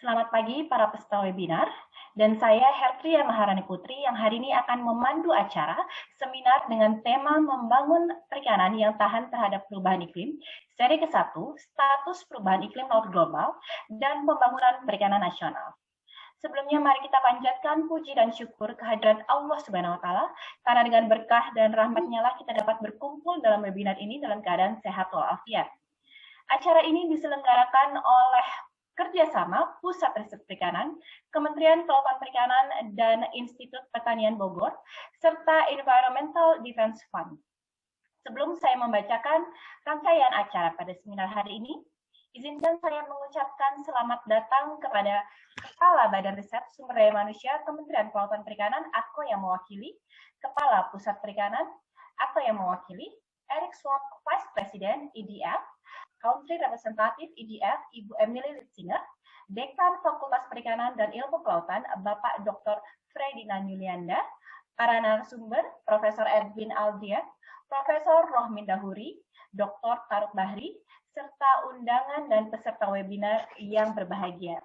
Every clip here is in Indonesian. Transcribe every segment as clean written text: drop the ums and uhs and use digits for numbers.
Selamat pagi para peserta webinar, dan saya Hertria Maharani Putri yang hari ini akan memandu acara seminar dengan tema Membangun Perikanan yang Tahan Terhadap Perubahan Iklim, seri ke-1, Status Perubahan Iklim Laut Global, dan Pembangunan Perikanan Nasional. Sebelumnya mari kita panjatkan puji dan syukur kehadirat Allah Subhanahu wa Ta'ala, karena dengan berkah dan rahmat-Nya lah kita dapat berkumpul dalam webinar ini dalam keadaan sehat walafiat. Acara ini diselenggarakan oleh kerjasama Pusat Riset Perikanan, Kementerian Kelautan Perikanan, dan Institut Pertanian Bogor, serta Environmental Defense Fund. Sebelum saya membacakan rangkaian acara pada seminar hari ini, izinkan saya mengucapkan selamat datang kepada Kepala Badan Riset Sumber Daya Manusia Kementerian Kelautan Perikanan atau yang mewakili, Kepala Pusat Perikanan atau yang mewakili, Eric Swart, Vice President EDF, Country Representative EDF, Ibu Emily Litzinger, Dekan Fakultas Perikanan dan Ilmu Kelautan, Bapak Dr. Ferdinand Yulianda, para narasumber, Profesor Edwin Aldian, Profesor Rohmin Dahuri, Dr. Taruk Bahri, serta undangan dan peserta webinar yang berbahagia.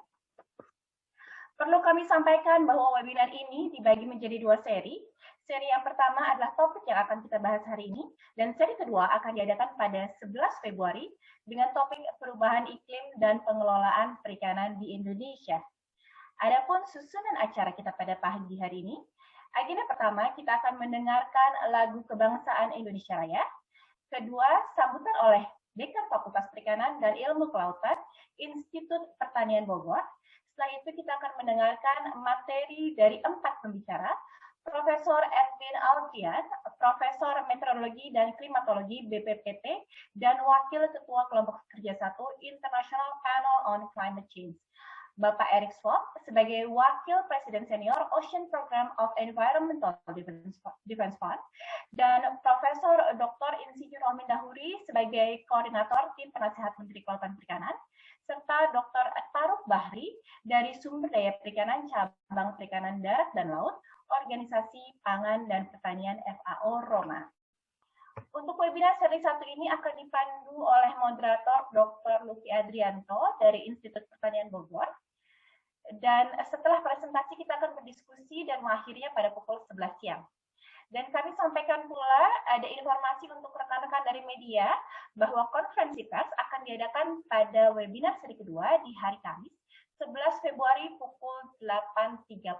Perlu kami sampaikan bahwa webinar ini dibagi menjadi 2 seri. Seri yang pertama adalah topik yang akan kita bahas hari ini, dan seri kedua akan diadakan pada 11 Februari dengan topik perubahan iklim dan pengelolaan perikanan di Indonesia. Adapun susunan acara kita pada pagi hari ini, agenda pertama kita akan mendengarkan lagu kebangsaan Indonesia Raya. Kedua, sambutan oleh Dekan Fakultas Perikanan dan Ilmu Kelautan, Institut Pertanian Bogor. Setelah itu kita akan mendengarkan materi dari 4 pembicara, Profesor Edwin Aldian, Profesor Meteorologi dan Klimatologi BPPT, dan Wakil Ketua Kelompok Kerja 1 International Panel on Climate Change, Bapak Eric Swart sebagai Wakil Presiden Senior Ocean Program of Environmental Defense Fund, dan Profesor Dr. Insinyur Rohmin Dahuri sebagai Koordinator Tim Penasehat Menteri Kelautan Perikanan, serta Dr. Taruk Bahri dari Sumber Daya Perikanan Cabang Perikanan Darat dan Laut, Organisasi Pangan dan Pertanian FAO Roma. Untuk webinar seri 1 ini akan dipandu oleh moderator Dr. Lucky Adrianto dari Institut Pertanian Bogor. Dan setelah presentasi kita akan berdiskusi dan mengakhirinya pada pukul 11 siang. Dan kami sampaikan pula ada informasi untuk rekan-rekan dari media bahwa konferensi pers akan diadakan pada webinar seri kedua di hari Kamis 11 Februari pukul 8.35.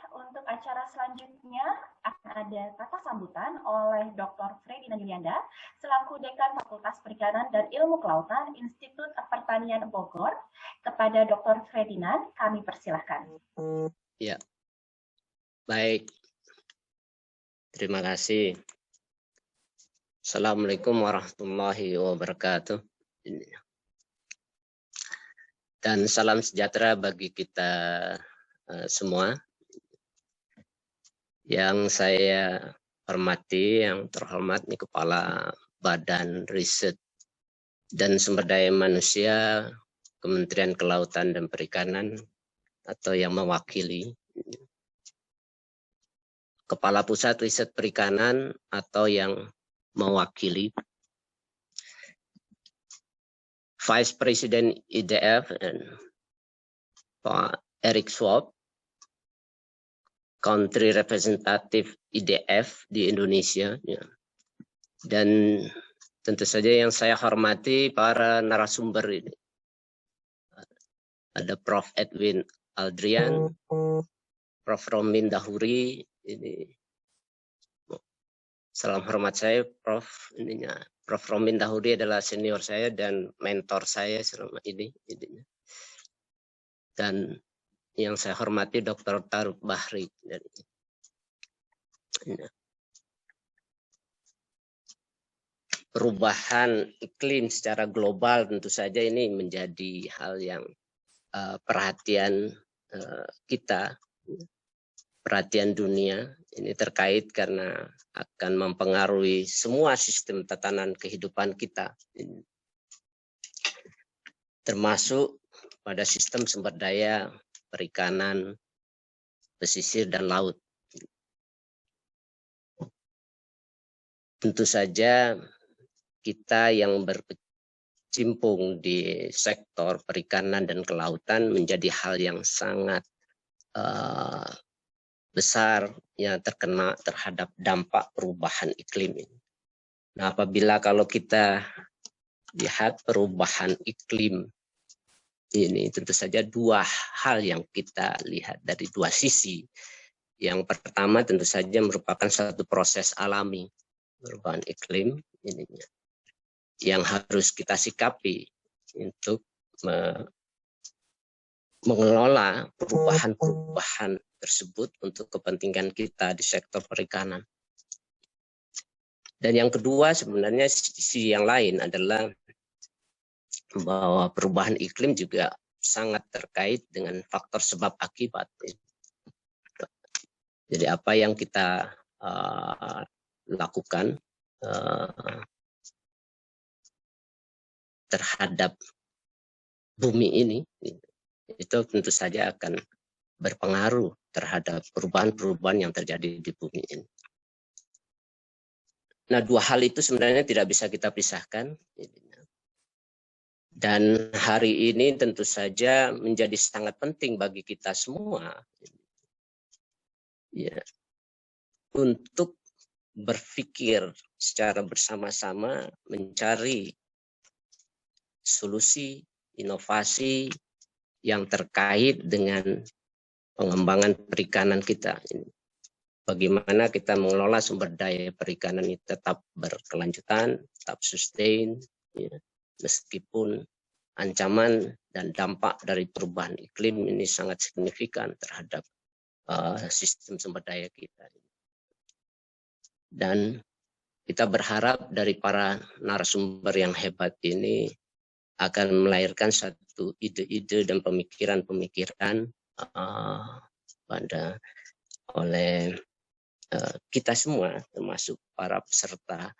Untuk acara selanjutnya akan ada kata sambutan oleh Dr. Ferdinand Yulianda selaku Dekan Fakultas Perikanan dan Ilmu Kelautan Institut Pertanian Bogor. Kepada Dr. Ferdinand kami persilahkan. Ya, baik. Terima kasih. Assalamualaikum warahmatullahi wabarakatuh. Dan salam sejahtera bagi kita semua. Yang saya hormati, yang terhormat nih Kepala Badan Riset dan Sumber Daya Manusia Kementerian Kelautan dan Perikanan atau yang mewakili, Kepala Pusat Riset Perikanan atau yang mewakili, Vice President IDF dan Pak Eric Swart, Country Representative IDF di Indonesia, ya. Dan tentu saja yang saya hormati para narasumber ini. Ada Prof. Edwin Aldrian, Prof. Rohmin Dahuri, ini salam hormat saya, Prof. Prof. Rohmin Dahuri adalah senior saya dan mentor saya selama ini. Dan yang saya hormati Dr. Taruk Bahri. Perubahan iklim secara global tentu saja ini menjadi hal yang perhatian kita, perhatian dunia. Ini terkait karena akan mempengaruhi semua sistem tatanan kehidupan kita, termasuk pada sistem sumber daya perikanan, pesisir, dan laut. Tentu saja kita yang berkecimpung di sektor perikanan dan kelautan menjadi hal yang sangat besar yang terkena terhadap dampak perubahan iklim ini. Nah, apabila kalau kita lihat perubahan iklim ini, tentu saja dua hal yang kita lihat dari dua sisi. Yang pertama tentu saja merupakan satu proses alami perubahan iklim ini yang harus kita sikapi untuk mengelola perubahan-perubahan tersebut untuk kepentingan kita di sektor perikanan. Dan yang kedua sebenarnya sisi yang lain adalah bahwa perubahan iklim juga sangat terkait dengan faktor sebab akibat. Jadi apa yang kita lakukan terhadap bumi ini, itu tentu saja akan berpengaruh terhadap perubahan-perubahan yang terjadi di bumi ini. Nah, dua hal itu sebenarnya tidak bisa kita pisahkan. Dan hari ini tentu saja menjadi sangat penting bagi kita semua ya, untuk berpikir secara bersama-sama mencari solusi, inovasi yang terkait dengan pengembangan perikanan kita. Bagaimana kita mengelola sumber daya perikanan ini tetap berkelanjutan, tetap sustain, ya, meskipun ancaman dan dampak dari perubahan iklim ini sangat signifikan terhadap sistem sumber daya kita. Dan kita berharap dari para narasumber yang hebat ini akan melahirkan satu ide-ide dan pemikiran-pemikiran oleh kita semua, termasuk para peserta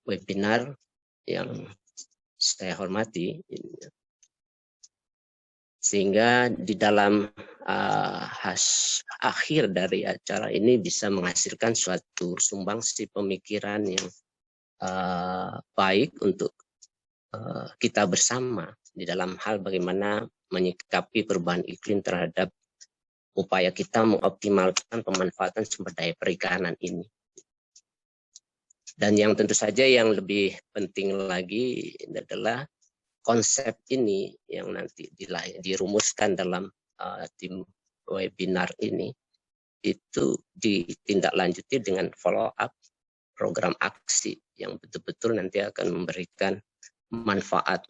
webinar yang saya hormati, sehingga di dalam akhir dari acara ini bisa menghasilkan suatu sumbangsi pemikiran yang baik untuk kita bersama di dalam hal bagaimana menyikapi perubahan iklim terhadap upaya kita mengoptimalkan pemanfaatan sumber daya perikanan ini. Dan yang tentu saja yang lebih penting lagi adalah konsep ini yang nanti dirumuskan dalam tim webinar ini itu ditindaklanjuti dengan follow up program aksi yang betul-betul nanti akan memberikan manfaat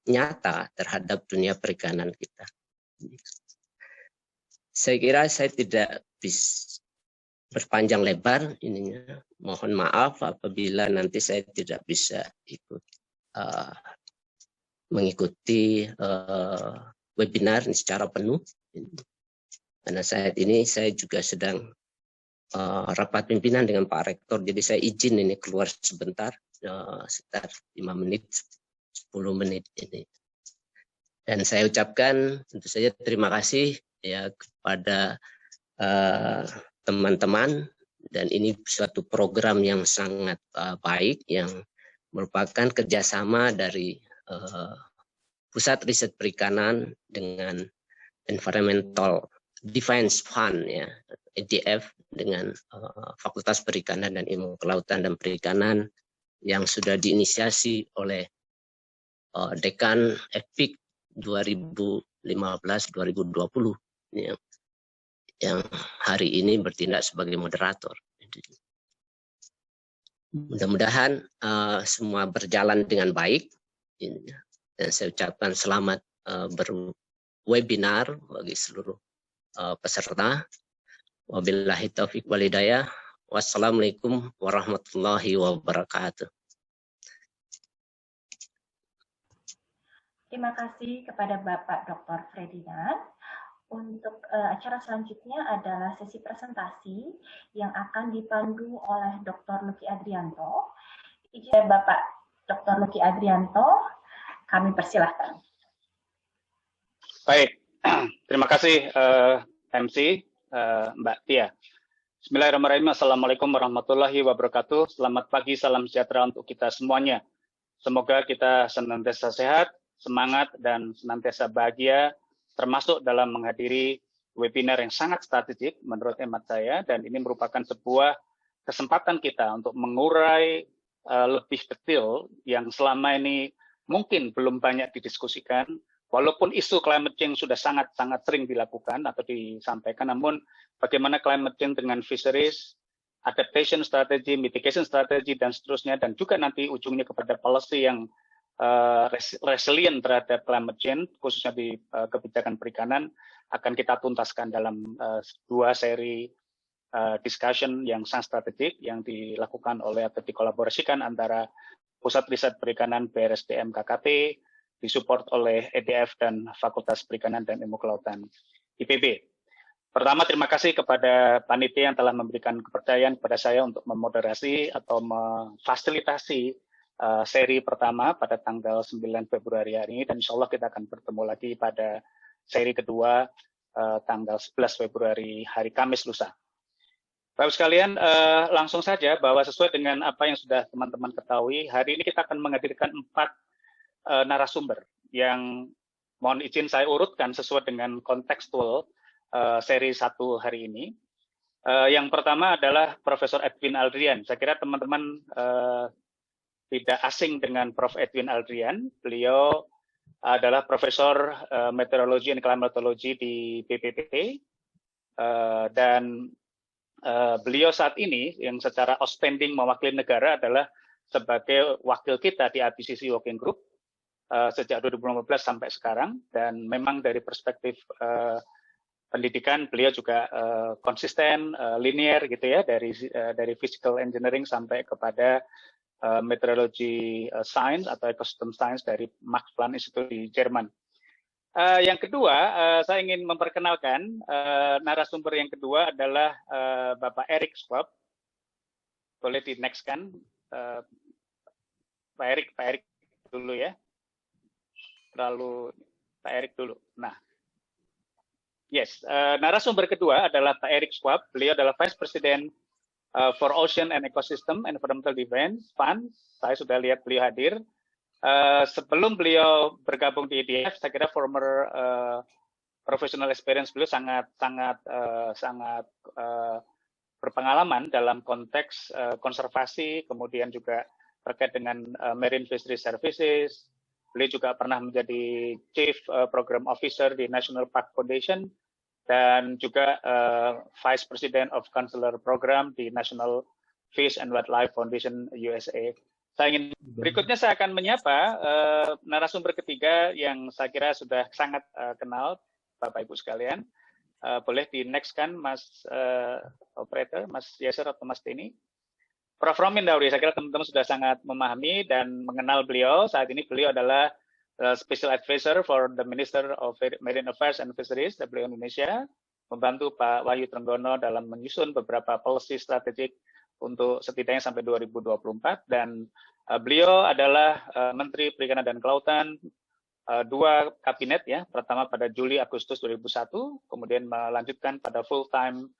nyata terhadap dunia perikanan kita. Saya kira saya tidak bisa berpanjang lebar ininya. Mohon maaf apabila nanti saya tidak bisa ikut mengikuti webinar secara penuh. Karena saat ini saya juga sedang rapat pimpinan dengan Pak Rektor, jadi saya izin ini keluar sebentar, sekitar 5 menit, 10 menit ini. Dan saya ucapkan tentu saja terima kasih ya kepada teman-teman, dan ini suatu program yang sangat baik yang merupakan kerjasama dari Pusat Riset Perikanan dengan Environmental Defense Fund ya, EDF, dengan Fakultas Perikanan dan Ilmu Kelautan dan Perikanan yang sudah diinisiasi oleh Dekan EPIK 2015-2020 yang hari ini bertindak sebagai moderator. Mudah-mudahan semua berjalan dengan baik. Dan saya ucapkan selamat berwebinar bagi seluruh peserta. Wabillahi taufiq wal hidayah. Wassalamualaikum warahmatullahi wabarakatuh. Terima kasih kepada Bapak Dr. Ferdinand. Untuk acara selanjutnya adalah sesi presentasi yang akan dipandu oleh Dr. Lucky Adrianto. Izin Bapak Dr. Lucky Adrianto, kami persilahkan. Baik, terima kasih MC Mbak Tia. Bismillahirrahmanirrahim. Assalamualaikum warahmatullahi wabarakatuh. Selamat pagi, salam sejahtera untuk kita semuanya. Semoga kita senantiasa sehat, semangat, dan senantiasa bahagia, termasuk dalam menghadiri webinar yang sangat strategik menurut hemat saya, dan ini merupakan sebuah kesempatan kita untuk mengurai lebih detail yang selama ini mungkin belum banyak didiskusikan, walaupun isu climate change sudah sangat-sangat sering dilakukan atau disampaikan, namun bagaimana climate change dengan fisheries, adaptation strategy, mitigation strategy, dan seterusnya, dan juga nanti ujungnya kepada policy yang resilient terhadap climate change, khususnya di kebijakan perikanan, akan kita tuntaskan dalam dua seri discussion yang sangat strategik yang dilakukan oleh atau dikolaborasikan antara Pusat Riset Perikanan BRSDM KKP, disupport oleh EDF dan Fakultas Perikanan dan Ilmu Kelautan IPB. Pertama, terima kasih kepada panitia yang telah memberikan kepercayaan kepada saya untuk memoderasi atau memfasilitasi seri pertama pada tanggal 9 Februari hari ini, dan insya Allah kita akan bertemu lagi pada seri kedua tanggal 11 Februari hari Kamis lusa. Bapak sekalian, langsung saja bahwa sesuai dengan apa yang sudah teman-teman ketahui, hari ini kita akan menghadirkan 4 narasumber yang mohon izin saya urutkan sesuai dengan kontekstual seri 1 hari ini. Yang pertama adalah Profesor Edwin Aldrian. Saya kira teman-teman tidak asing dengan Prof. Edwin Aldrian. Beliau adalah Profesor Meteorologi and Climatology di BPPT, dan beliau saat ini yang secara outstanding mewakili negara adalah sebagai wakil kita di IPCC Working Group sejak 2015 sampai sekarang, dan memang dari perspektif pendidikan beliau juga konsisten, linear gitu ya, dari physical engineering sampai kepada meteorology science atau ecosystem science dari Max Planck Institute di Jerman. Yang kedua, saya ingin memperkenalkan narasumber yang kedua adalah Bapak Eric Schwab. Boleh di next kan, Pak Eric dulu ya. Lalu Pak Eric dulu. Nah, yes, narasumber kedua adalah Pak Eric Schwab. Beliau adalah Vice President for Ocean and Ecosystem Environmental Defense Fund. Saya sudah lihat beliau hadir. Sebelum beliau bergabung di EDF, saya kira former professional experience beliau sangat berpengalaman dalam konteks konservasi, kemudian juga terkait dengan marine fishery services. Beliau juga pernah menjadi Chief Program Officer di National Park Foundation dan juga Vice President of Counselor Program di National Fish and Wildlife Foundation USA. Berikutnya saya akan menyapa narasumber ketiga yang saya kira sudah sangat kenal Bapak Ibu sekalian. Boleh di next kan Mas Operator, Mas Yasser atau Mas Tini. Prof. Romin Dauri, saya kira teman-teman sudah sangat memahami dan mengenal beliau. Saat ini beliau adalah Special Advisor for the Minister of Marine Affairs and Fisheries WWF Indonesia, membantu Pak Wahyu Trenggono dalam menyusun beberapa policy strategik untuk setidaknya sampai 2024, dan beliau adalah Menteri Perikanan dan Kelautan 2 kabinet ya, pertama pada Juli Agustus 2001, kemudian melanjutkan pada full time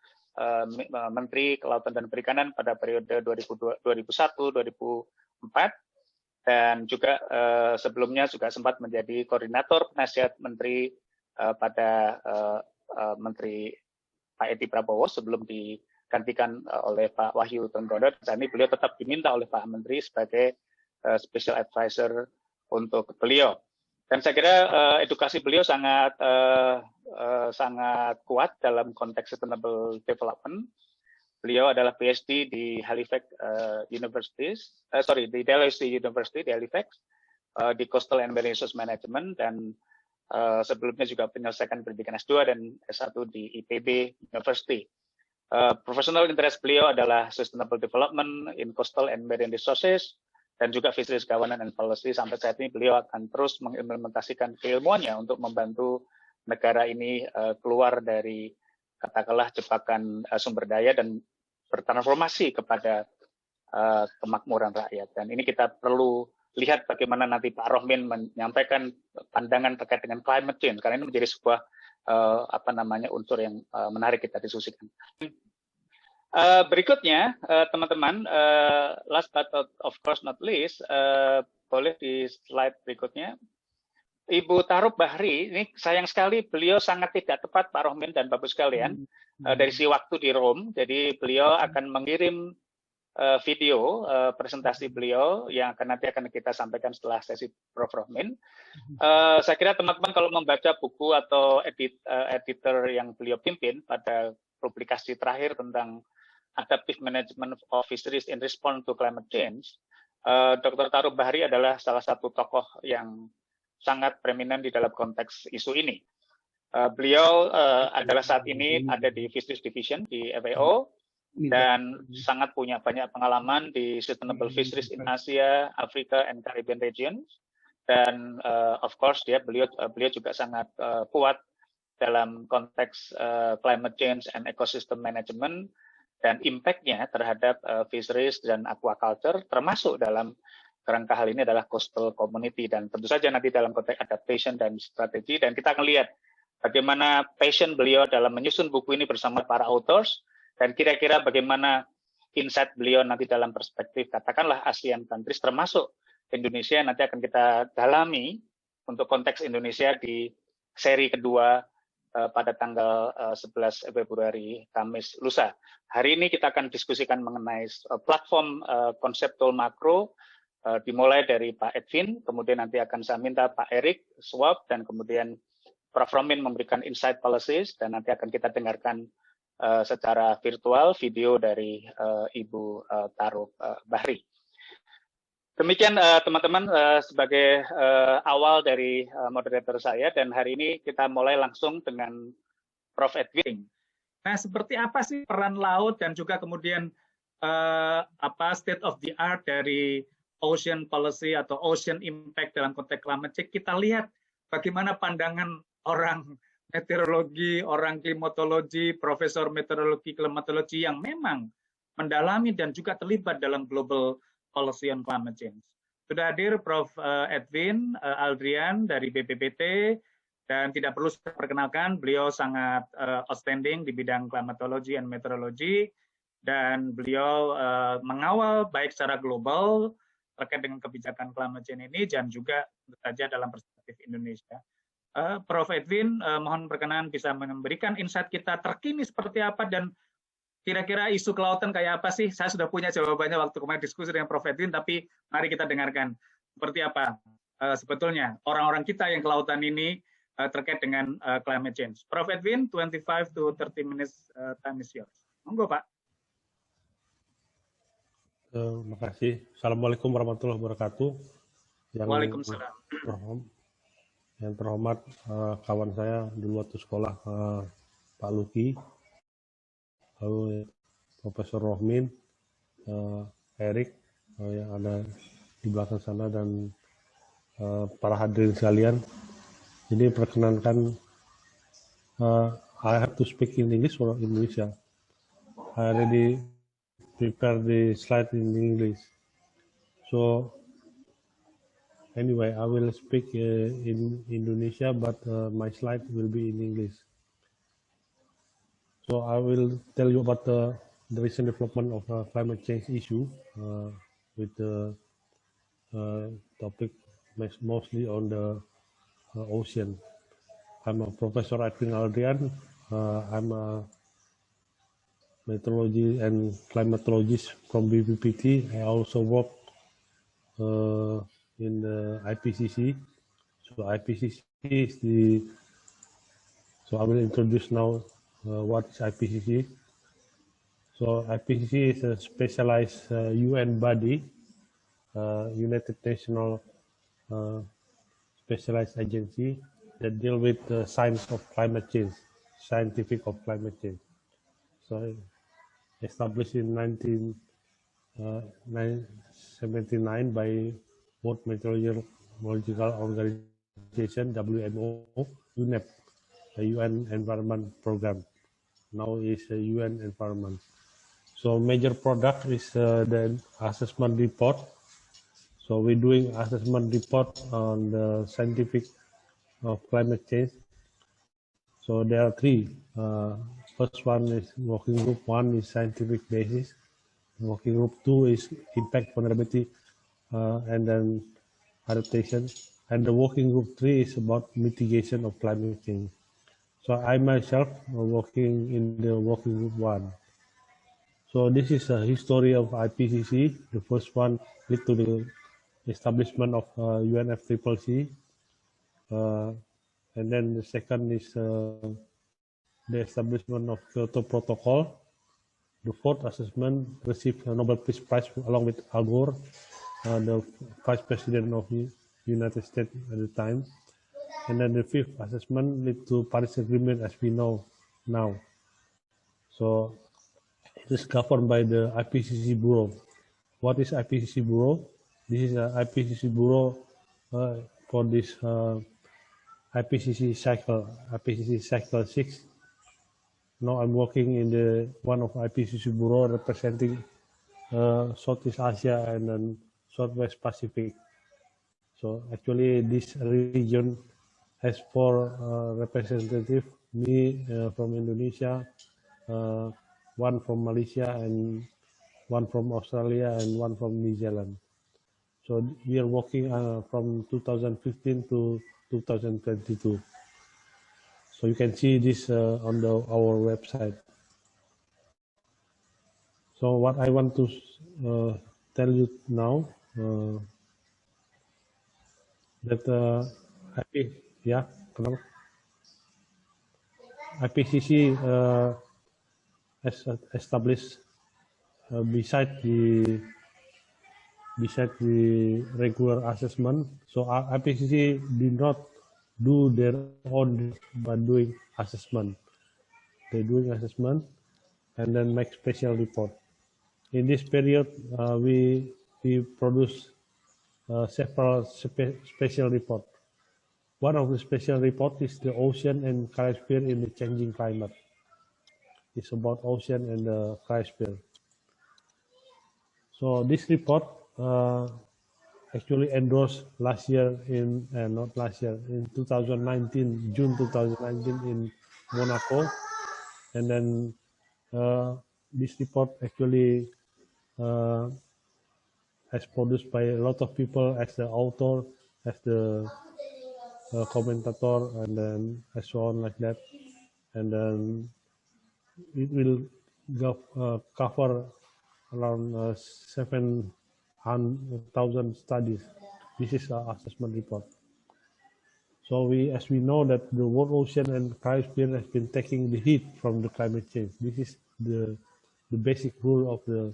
Menteri Kelautan dan Perikanan pada periode 2001-2004, dan juga sebelumnya juga sempat menjadi koordinator penasihat Menteri pada Menteri Pak Edi Prabowo sebelum digantikan oleh Pak Wahyu Trenggono. Saat ini beliau tetap diminta oleh Pak Menteri sebagai special advisor untuk beliau. Dan saya kira edukasi beliau sangat kuat dalam konteks sustainable development. Beliau adalah PhD di Halifax di Dalhousie University di Halifax di Coastal and Marine Resource Management, dan sebelumnya juga menyelesaikan pendidikan S2 dan S1 di IPB University. Professional interest beliau adalah sustainable development in coastal and marine resources dan juga fisheries governance and policy. Sampai saat ini beliau akan terus mengimplementasikan keilmuannya untuk membantu negara ini keluar dari katakanlah jebakan sumber daya dan bertransformasi kepada kemakmuran rakyat. Dan ini kita perlu lihat bagaimana nanti Pak Rohmin menyampaikan pandangan terkait dengan climate change, karena ini menjadi sebuah unsur yang menarik kita diskusikan. Berikutnya, teman-teman, last but of course not least, boleh di slide berikutnya. Ibu Tarub Bahri, ini sayang sekali beliau sangat tidak tepat Pak Rohmin dan Bapak sekalian dari si waktu di Rome. Jadi beliau akan mengirim video presentasi beliau yang nanti akan kita sampaikan setelah sesi Prof. Rohmin. Saya kira teman-teman kalau membaca buku atau editor yang beliau pimpin pada publikasi terakhir tentang Adaptive Management of Fisheries in Response to Climate Change, Dr. Tarub Bahri adalah salah satu tokoh yang sangat prominent di dalam konteks isu ini. Beliau adalah saat ini ada di Fisheries Division di FAO dan sangat punya banyak pengalaman di Sustainable Fisheries in Asia, Africa, and Caribbean region. Dan of course beliau juga sangat kuat dalam konteks climate change and ecosystem management dan impact-nya terhadap fisheries dan aquaculture, termasuk dalam kerangka hal ini adalah coastal community, dan tentu saja nanti dalam konteks adaptation dan strategi, dan kita akan lihat bagaimana passion beliau dalam menyusun buku ini bersama para authors, dan kira-kira bagaimana insight beliau nanti dalam perspektif katakanlah ASEAN countries termasuk Indonesia nanti akan kita dalami untuk konteks Indonesia di seri kedua pada tanggal 11 Februari Kamis lusa. Hari ini kita akan diskusikan mengenai platform konseptual makro, dimulai dari Pak Edwin, kemudian nanti akan saya minta Pak Erik Swab, dan kemudian Prof. Rohmin memberikan insight policies, dan nanti akan kita dengarkan secara virtual video dari Ibu Tarub Bahri. Demikian teman-teman sebagai awal dari moderator saya, dan hari ini kita mulai langsung dengan Prof. Edwin. Nah, seperti apa sih peran laut dan juga kemudian state of the art dari ocean policy atau ocean impact dalam konteks climate change? Kita lihat bagaimana pandangan orang meteorologi, orang klimatologi, profesor meteorologi, klimatologi yang memang mendalami dan juga terlibat dalam global policy on climate change. Sudah hadir Prof. Edwin Aldrian dari BPPT, dan tidak perlu saya perkenalkan, beliau sangat outstanding di bidang klimatologi and meteorologi, dan beliau mengawal baik secara global terkait dengan kebijakan climate change ini, dan juga tentu saja dalam perspektif Indonesia. Prof. Edwin, mohon berkenan bisa memberikan insight kita terkini seperti apa, dan kira-kira isu kelautan kayak apa sih? Saya sudah punya jawabannya waktu kemarin diskusi dengan Prof. Edwin, tapi mari kita dengarkan seperti apa sebetulnya orang-orang kita yang kelautan ini terkait dengan climate change. Prof. Edwin, 25 to 30 minutes time is yours. Monggo, Pak. Terima kasih. Assalamualaikum warahmatullahi wabarakatuh. Waalaikumsalam. Yang terhormat kawan saya dulu waktu sekolah, Pak Luki, lalu Profesor Rohmin, Erik yang ada di belakang sana, dan para hadirin sekalian. Jadi perkenankan, I have to speak in English or Indonesia. I already prepare the slide in English. So anyway, I will speak in Indonesia, but my slide will be in English. So I will tell you about the recent development of climate change issue with the topic mostly on the ocean. I'm a Professor Edwin Aldrian. I'm a meteorology and climatologist from BPPT. I also work in the IPCC. So IPCC is the. So I will introduce now what is IPCC. So IPCC is a specialized UN body, United Nations specialized agency that deal with the science of climate change, scientific of climate change. So established in 1979 by World Meteorological Organization, WMO, UNEP, the UN Environment Program. Now is a UN Environment. So major product is the assessment report. So we're doing assessment report on the scientific of climate change. So there are three. First one is working group 1 is scientific basis. Working group 2 is impact vulnerability, and then adaptation, and the working group 3 is about mitigation of climate change. So I myself am working in the working group 1. So this is a history of IPCC. The first one led to the establishment of UNFCCC, and then the second is the establishment of Kyoto Protocol. The fourth assessment received a Nobel Peace Prize along with Al Gore, the Vice President of the United States at the time. And then the fifth assessment led to Paris Agreement as we know now. So it is governed by the IPCC Bureau. What is IPCC Bureau? This is an IPCC Bureau for this IPCC cycle 6. Now I'm working in the one of IPCC Bureau representing Southeast Asia and then Southwest Pacific. So actually this region has 4 representatives, me from Indonesia, one from Malaysia, and one from Australia, and one from New Zealand. So we are working from 2015 to 2022. So you can see this on our website. So what I want to tell you now that IPCC has established beside the regular assessment. So IPCC did not do their own by doing assessment. They doing assessment and then make special report. In this period, we produce several special reports. One of the special reports is the ocean and cryosphere in the changing climate. It's about ocean and the cryosphere. So this report actually endorsed last year in not last year, in 2019, June 2019 in Monaco, and then this report actually as produced by a lot of people as the author, as the commentator, and then as so on like that, and then it will cover around 700,000 studies. This is our assessment report. So as we know that the world ocean and cryosphere has been taking the heat from the climate change. This is the basic rule of the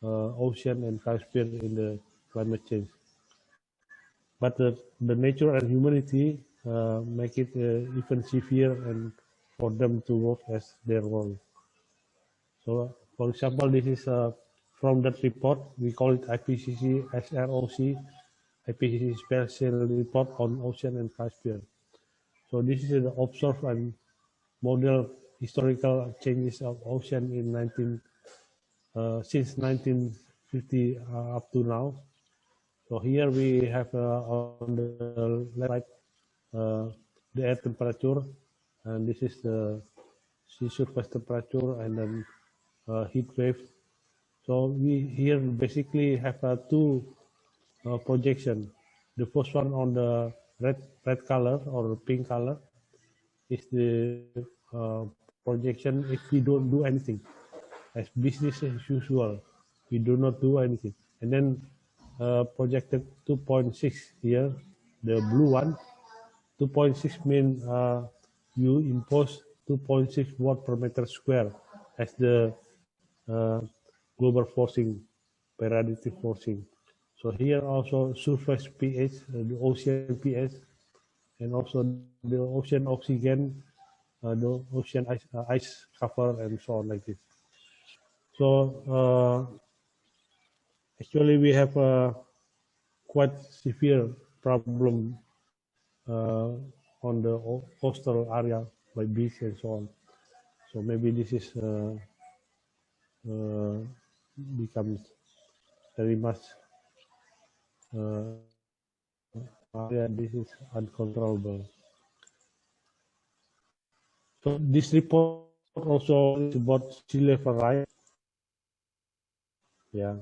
ocean and cryosphere in the climate change. But the nature and humanity make it even severe and for them to work as their role. So, for example, this is from that report. We call it IPCC SROC, IPCC Special Report on Ocean and Cryosphere. So this is the observed and model historical changes of ocean in since 1950 up to now. So here we have on the left side the air temperature, and this is the sea surface temperature, and then heat wave. So we here basically have 2 projection. The first one on the red color or pink color is the projection if we don't do anything, as business as usual. We do not do anything, and then projected 2.6 here, the blue one. 2.6 mean you impose 2.6 watt per meter square as the global forcing, periodic forcing. So here also surface pH, the ocean pH, and also the ocean oxygen, the ocean ice cover, and so on like this. So actually we have a quite severe problem on the coastal area by beach and so on. So maybe this is becomes very much this is uncontrollable. So this report also is about sea level rise. Yeah.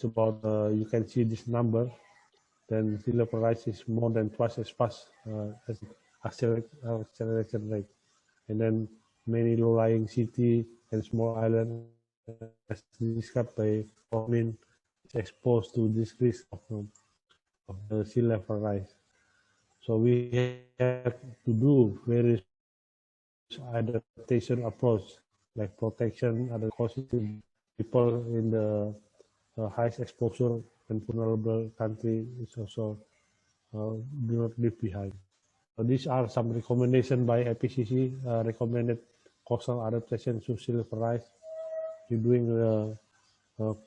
about, you can see this number, then sea level rise is more than twice as fast as acceleration rate. And then many low-lying city and small island, as described by Rohmin, is exposed to this risk of the sea level rise. So we have to do various adaptation approach, like protection, other ecosystem, people in the highest exposure and vulnerable country is also do not leave behind. So these are some recommendations by IPCC, recommended coastal adaptation to sea level rise. We're doing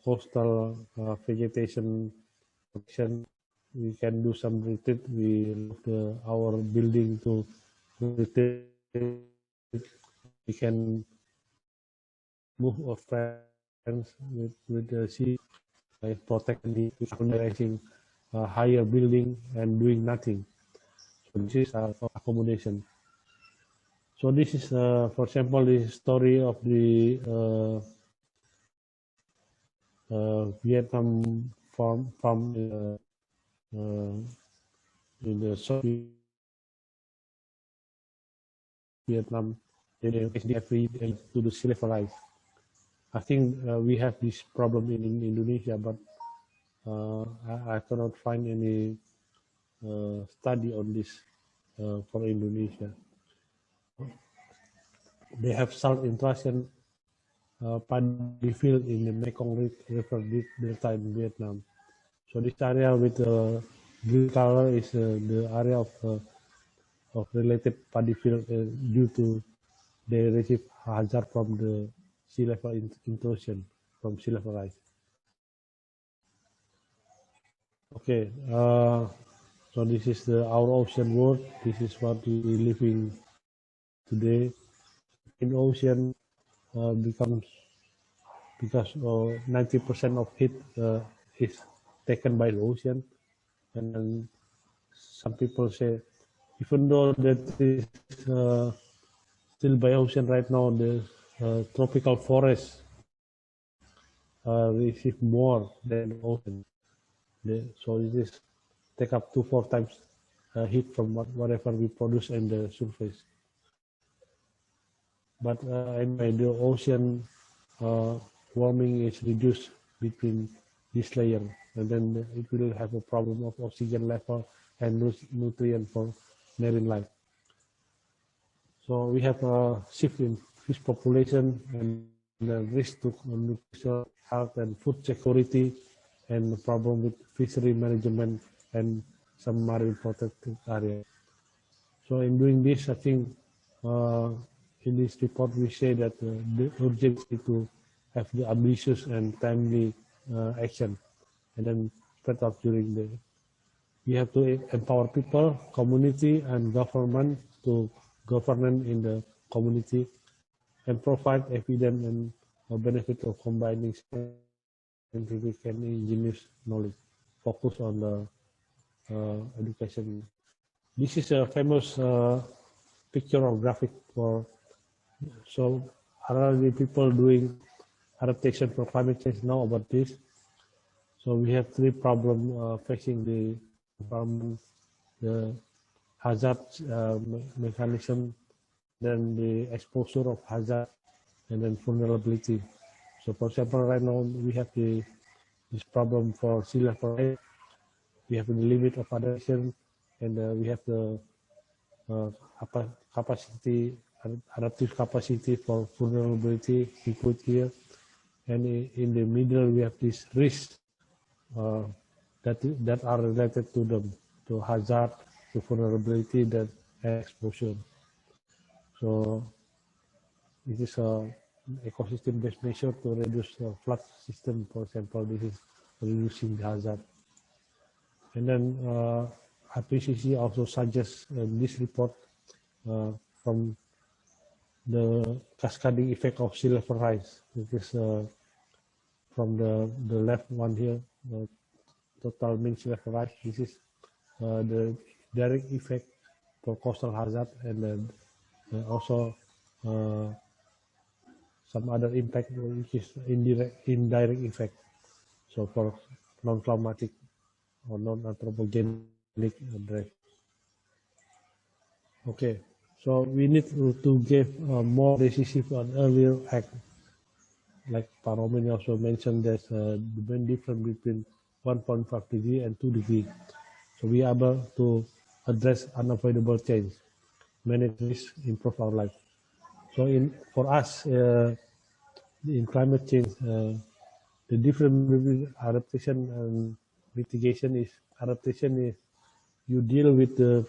coastal vegetation protection. We can do some retreat. We love our building to retreat. We can move our friends with the sea by protecting the higher building and doing nothing. So this is our accommodation. So this is, for example, the story of the Vietnam farm in the South Vietnam, every to the sea level rise. I think we have this problem in Indonesia, but I cannot find any study on this for Indonesia. They have salt intrusion paddy field in the Mekong River Delta in Vietnam. So this area with the green color is the area of related paddy field due to they receive hazard from the sea level intrusion from sea level rise. Okay, so this is our ocean world. This is what we living today. In ocean becomes because 90% of heat is taken by the ocean, and then some people say, even though that is still by ocean right now, the tropical forests receive more than the ocean. So it is take up 2-4 times heat from whatever we produce in the surface. But anyway, the ocean warming is reduced between this layer, and then it will have a problem of oxygen level and nutrient for marine life. So we have a shift in fish population and the risk to nutrition, health and food security, and the problem with fishery management and some marine protected area. So in doing this, I think in this report we say that the urgency to have the ambitious and timely action, and then spread out during the. We have to empower people, community, and government to govern in the community, and provide evidence and benefit of combining scientific and ingenious knowledge. Focus on the education. This is a famous picture or graphic for. So are the people doing adaptation for climate change now about this? So we have 3 problems facing the environment: the hazard mechanism, then the exposure of hazard, and then vulnerability. So for example, right now we have this problem for sea level rise. We have the limit of adaptation, and we have the capacity, adaptive capacity for vulnerability we put here. And in the middle we have this risk that are related to them, to hazard, to vulnerability, that exposure. So it is a ecosystem-based measure to reduce the flood system. For example, this is reducing the hazard. And then IPCC also suggests in this report from the cascading effect of sea level rise. It is from the left one here, the total mean sea level rise. This is the direct effect for coastal hazard, and then also some other impact, which is indirect effect. So for non-climatic or non-anthropogenic drive. Okay, so we need to give more decisive and earlier act. Like Paromin also mentioned, there's the main difference between 1.5 degree and 2 degree. So we are able to address unavoidable change, manage risk, improve our life. So for us, in climate change, the difference between adaptation and mitigation is adaptation is you deal with the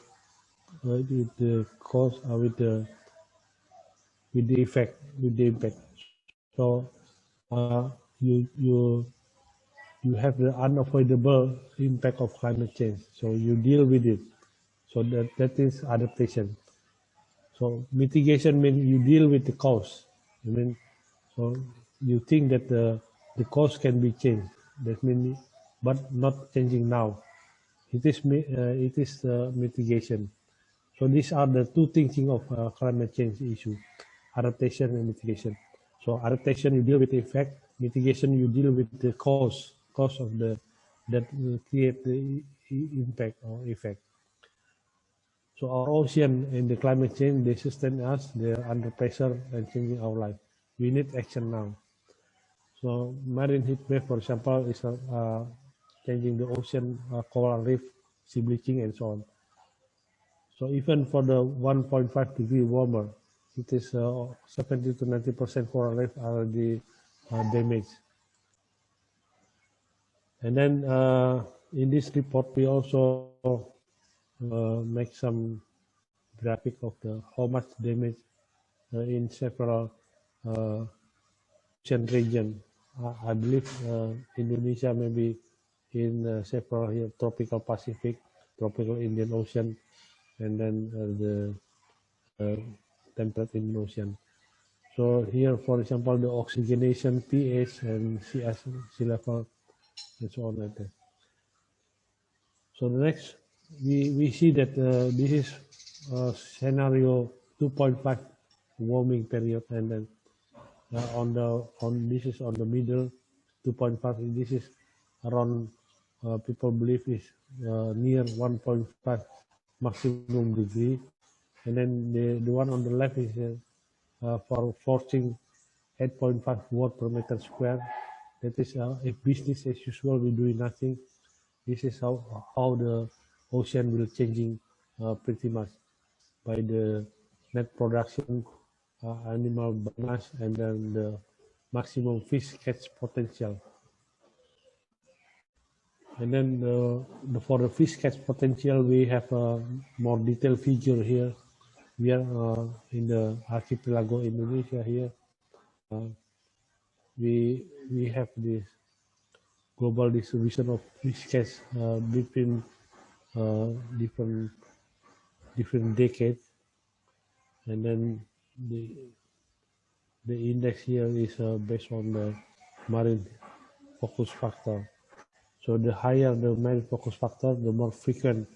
cause or with the effect, with the impact. So you have the unavoidable impact of climate change. So you deal with it. So that is adaptation. So mitigation means you deal with the cause. I mean, so you think that the cause can be changed. That means, but not changing now. It is mitigation. So these are the two thinking of climate change issue: adaptation and mitigation. So adaptation, you deal with the effect. Mitigation, you deal with the cause of that will create the impact or effect. So our ocean in the climate change, they sustain us, they're under pressure and changing our life. We need action now. So marine heat wave, for example, is changing the ocean, coral reef, sea bleaching, and so on. So even for the 1.5 degree warmer, it is 70 to 90% coral reef are already damaged. And then in this report, we also make some graphic of how much damage in several ocean region. I believe Indonesia maybe in several here, tropical Pacific, tropical Indian Ocean, and then the temperate Indian Ocean. So here, for example, the oxygenation, pH, and sea level, and so on like that. So the next, we see that this is scenario 2.5 warming period, and then this is on the middle 2.5. This is around people believe is near 1.5 maximum degree, and then the one on the left is for forcing 8.5 watt per meter square. That is if business as usual, we do nothing. This is how the ocean will changing pretty much by the net production, animal biomass, and then the maximum fish catch potential. And then for the fish catch potential, we have a more detailed figure here. We are in the archipelago Indonesia here. We have this global distribution of fish catch between different decades, and then the index here is based on the marine focus factor. So the higher the marine focus factor, the more frequent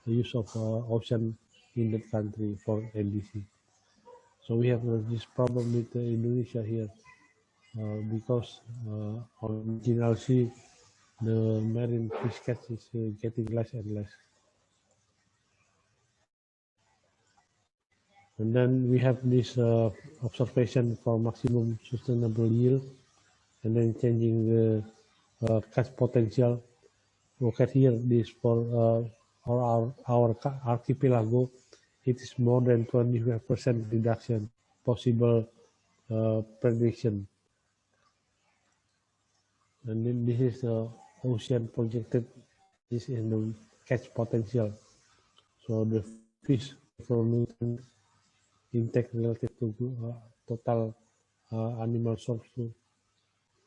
the use of ocean in that country for NDC. So we have this problem with Indonesia here because on Marginal Sea, the marine fish catch is getting less and less. And then we have this observation for maximum sustainable yield, and then changing the catch potential. Look at here, this for our archipelago, it is more than 25% reduction possible prediction. And then this is the ocean projected, this is the catch potential. So the fish nutrient intake relative to total animal source.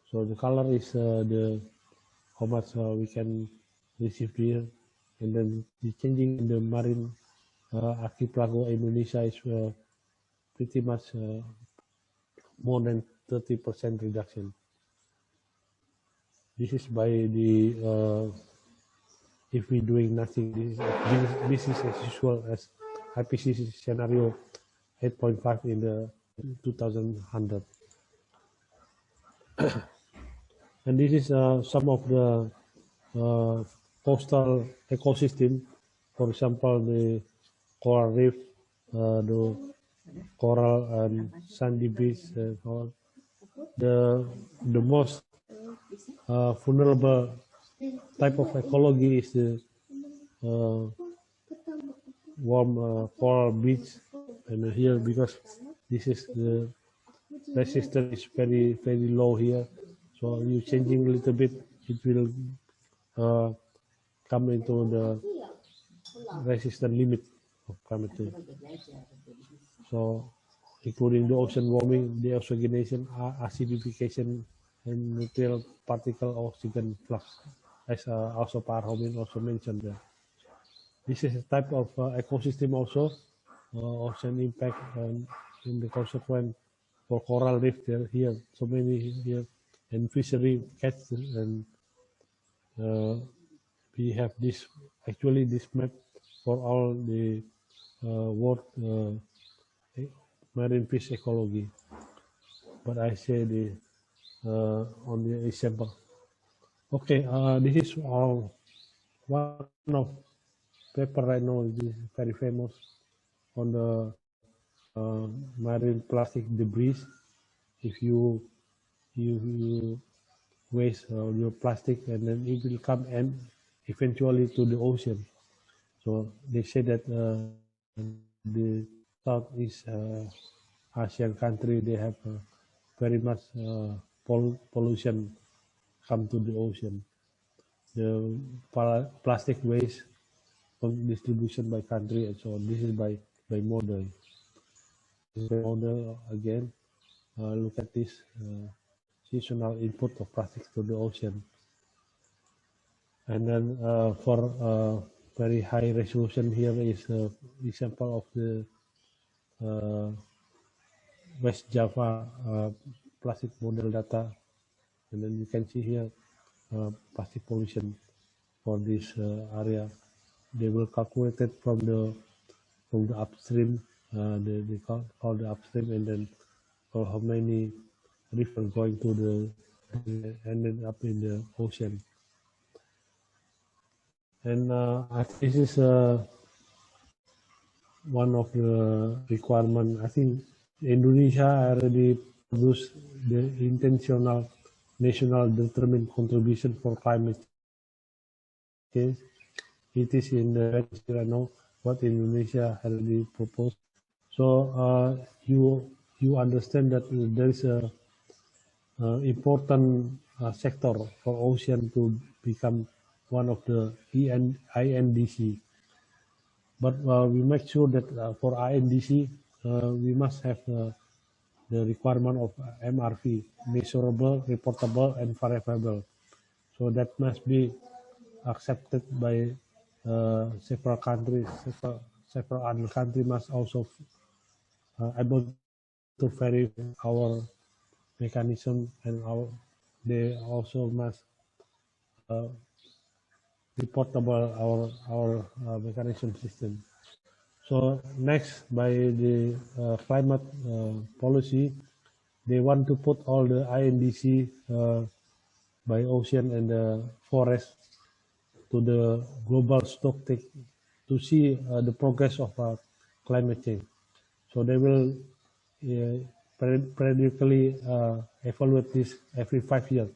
So the color is the how much we can receive here, and then the changing in the marine archipelago Indonesia is pretty much more than 30% reduction. This is by the if we doing nothing, this is as usual as IPCC scenario 8.5 in the 2100. And this is some of the coastal ecosystem. For example, the coral reef, the coral and sandy beach. The most vulnerable type of ecology is the warm coral beach, and here because this is the resistance is very low here, so you changing a little bit, it will come into the resistant limit of climate change. So including the ocean warming, deoxygenation, acidification, and nuclear particle oxygen flux, as also Pak Rohmin also mentioned there. This is a type of ecosystem also, ocean impact, and in the consequence for coral reef there here, so many here, and fishery catch, and we have this, actually this map for all the world marine fish ecology, but I say the on the example. Okay, this is one of paper right now. This is very famous on the marine plastic debris. If you waste your plastic, and then it will come and eventually to the ocean. So they say that the Southeast Asian country, they have very much pollution come to the ocean. The plastic waste distribution by country and so on. This is by model. This is by model again. Look at this seasonal input of plastic to the ocean. And then for very high resolution, here is an example of the West Java plastic model data, and then you can see here plastic pollution for this area. They will calculate it from the upstream. They call the upstream, and then for how many rivers going to the ended up in the ocean. And I think this is one of the requirement. I think Indonesia already produced the intentional national determined contribution for climate change. It is in the right now what Indonesia already proposed. So you understand that there is a important sector for ocean to become one of the INDC. But we make sure that for INDC, we must have the requirement of MRV, measurable, reportable, and verifiable. So that must be accepted by several countries. Several other countries must also able to verify our mechanism, and they also must reportable our mechanism system. So next, by the climate policy, they want to put all the INDC by ocean and the forest to the global stocktake to see the progress of climate change. So they will periodically evaluate this every 5 years.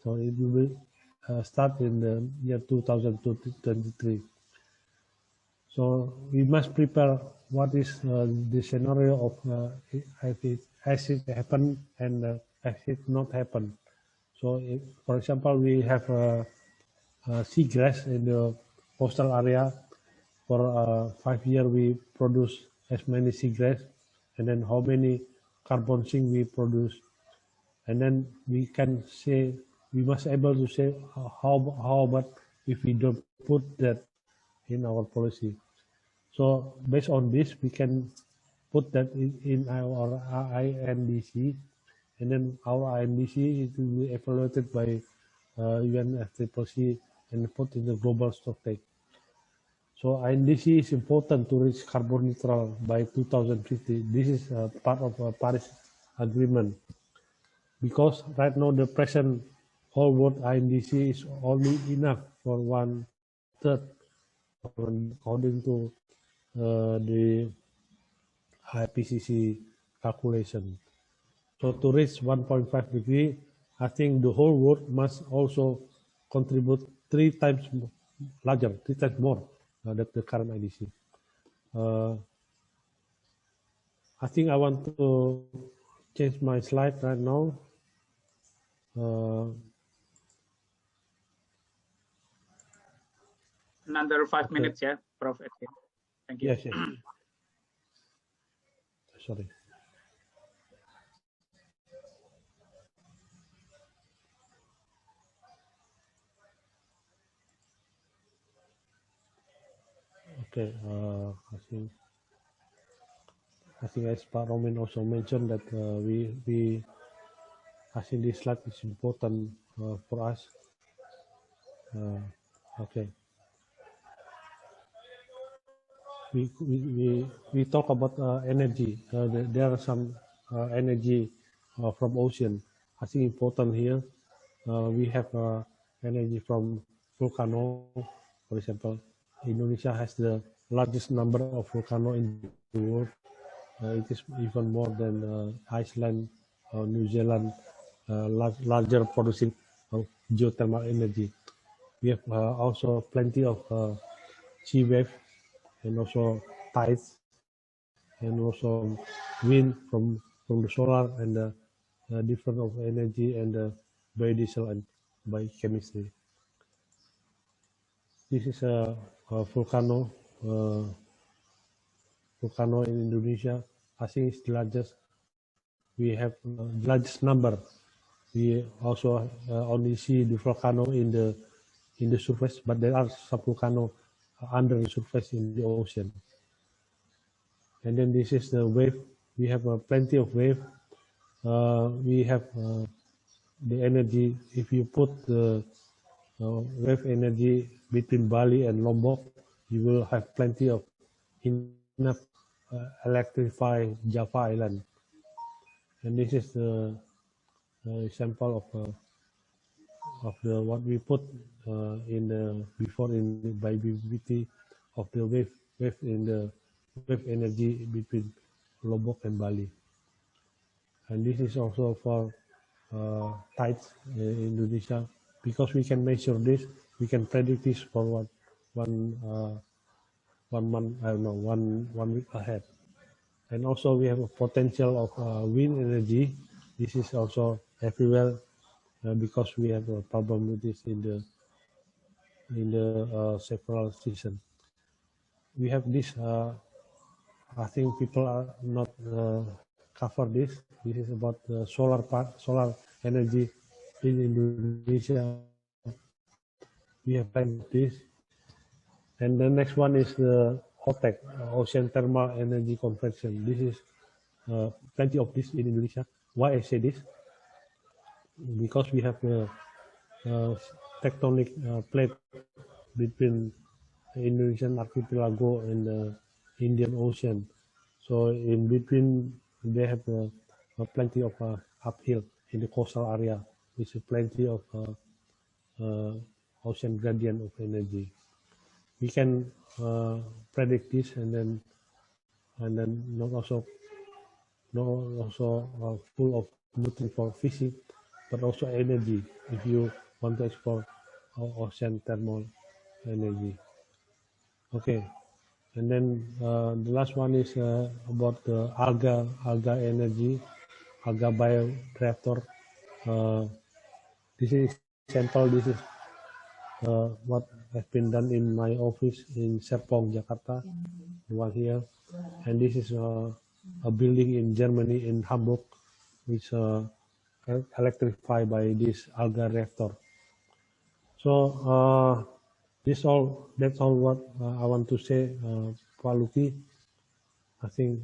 So it will start in the year 2023. So we must prepare what is the scenario of as it happen and as it not happen. So if, for example, we have seagrass in the coastal area. For 5 years we produce as many seagrass, and then how many carbon sink we produce, and then we can say, we must able to say how about if we don't put that in our policy. So based on this, we can put that in our INDC, and then our INDC it will be evaluated by UNFCCC and put in the global stocktake. So INDC is important to reach carbon neutral by 2050. This is part of Paris Agreement, because right now the present whole world INDC is only enough for 1/3, according to the IPCC calculation. So to reach 1.5 degree, I think the whole world must also contribute 3 times larger, 3 times more than the current IDC. I think I want to change my slide right now. Another 5 minutes, yeah, Prof. Edwin. Thank you. Yes, yes. Sorry. Okay, I think as Pak Romin also mentioned that I think this slide is important for us. Okay. We talk about energy. There are some energy from ocean. I think important here. We have energy from volcano, for example. Indonesia has the largest number of volcano in the world. It is even more than Iceland or New Zealand, larger producing of geothermal energy. We have also plenty of sea wave and also tides and also wind from the solar and the different of energy and biodiesel and biochemistry. This is a volcano in Indonesia. I think it's the largest. We have the largest number. We also only see the volcano in the surface, but there are some volcano under the surface in the ocean. And then this is the wave. We have plenty of wave. We have the energy. If you put the wave energy between Bali and Lombok, you will have plenty of enough electrify Java Island. And this is the example of the what we put in the before in the viability of the wave in the wave energy between Lombok and Bali. And this is also for tides in Indonesia, because we can measure this, we can predict this for one month, I don't know, one week ahead. And also we have a potential of wind energy. This is also everywhere because we have a problem with this in the several seasons. We have this. I think people are not cover this. This is about solar energy in Indonesia. We have this. And the next one is the OTEC, Ocean Thermal Energy Convention. This is plenty of this in Indonesia. Why I say this? Because we have the tectonic plate between the Indonesian archipelago and the Indian Ocean. So in between, they have plenty of uphill in the coastal area. There's plenty of ocean gradient of energy. We can predict this, and then not also full of nutrient for fishing, but also energy if you want to explore ocean thermal energy. Okay, and then the last one is about the alga energy, alga bioreactor. This is sample. This is what has been done in my office in Serpong, Jakarta, the one here, and this is a building in Germany, in Hamburg, which electrified by this alga reactor. So that's all what I want to say, Pak Luki. I think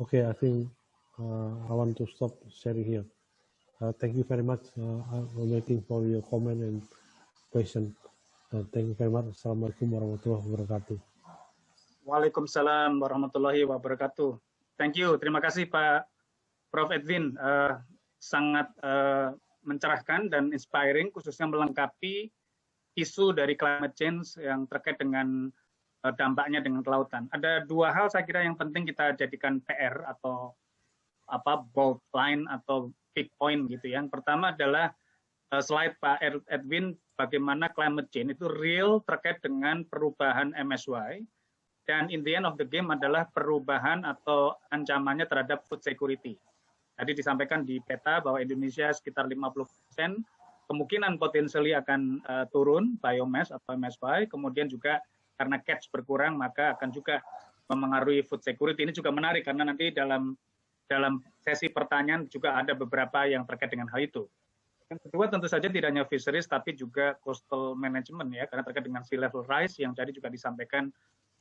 okay. I think I want to stop sharing here. Thank you very much. I'm waiting for your comment and question. Thank you very much. Assalamualaikum warahmatullahi wabarakatuh. Waalaikumsalam warahmatullahi wabarakatuh. Thank you. Terima kasih Pak Prof. Edwin sangat mencerahkan dan inspiring, khususnya melengkapi isu dari climate change yang terkait dengan dampaknya dengan kelautan. Ada dua hal saya kira yang penting kita jadikan PR atau bold line atau big point gitu. Yang pertama adalah slide Pak Edwin bagaimana climate change itu real terkait dengan perubahan MSY dan in the end of the game adalah perubahan atau ancamannya terhadap food security. Tadi disampaikan di peta bahwa Indonesia sekitar 50% kemungkinan potensially akan turun biomass atau MSY, kemudian juga karena catch berkurang maka akan juga memengaruhi food security. Ini juga menarik karena nanti dalam sesi pertanyaan juga ada beberapa yang terkait dengan hal itu. Yang kedua tentu saja tidak hanya fisheries tapi juga coastal management ya, karena terkait dengan sea level rise yang tadi juga disampaikan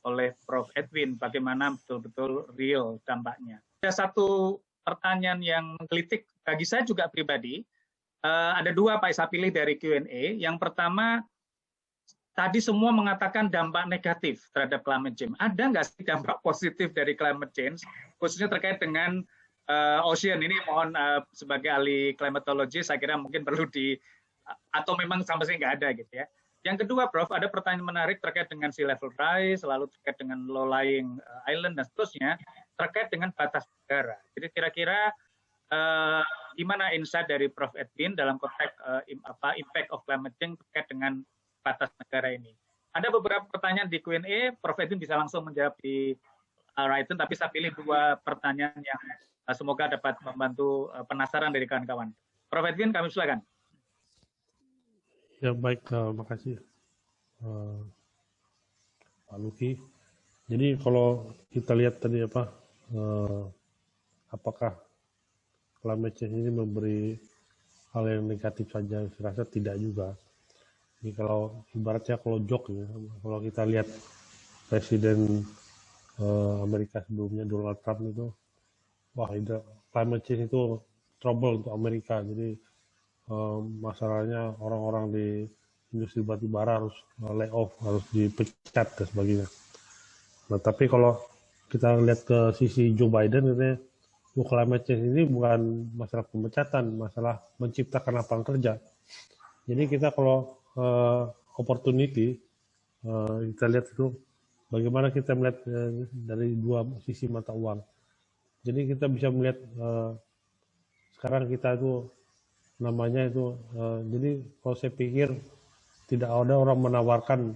oleh Prof. Edwin, bagaimana betul-betul real dampaknya. Ada satu pertanyaan yang menggelitik bagi saya juga pribadi, ada dua Pak saya pilih dari Q&A. Yang pertama, tadi semua mengatakan dampak negatif terhadap climate change. Ada nggak sih dampak positif dari climate change, khususnya terkait dengan ocean ini? Mohon sebagai ahli climatology, saya kira mungkin perlu atau memang sampai sini nggak ada gitu ya. Yang kedua, Prof, ada pertanyaan menarik terkait dengan sea level rise, lalu terkait dengan low-lying island dan seterusnya, terkait dengan batas negara. Jadi kira-kira gimana insight dari Prof. Edwin dalam konteks impact of climate change terkait dengan batas negara ini? Ada beberapa pertanyaan di Q&A, Prof. Edwin bisa langsung menjawab di written, tapi saya pilih dua pertanyaan yang semoga dapat membantu penasaran dari kawan-kawan. Prof. Edwin, kami silakan. Ya baik, makasih Pak Luki. Jadi kalau kita lihat tadi apakah climate change ini memberi hal yang negatif saja? Saya rasa tidak juga. Jadi kalau ibaratnya kalau joke ya, kalau kita lihat Presiden Amerika sebelumnya Donald Trump itu, wah climate change itu trouble untuk Amerika. Jadi masalahnya orang-orang di industri batubara harus lay off, harus dipecat dan sebagainya. Nah, tapi kalau kita lihat ke sisi Joe Biden, ini climate change ini bukan masalah pemecatan, masalah menciptakan lapangan kerja. Jadi kita kalau opportunity, kita lihat itu bagaimana kita melihat dari dua sisi mata uang. Jadi kita bisa melihat sekarang kita itu namanya itu, jadi kalau saya pikir tidak ada orang menawarkan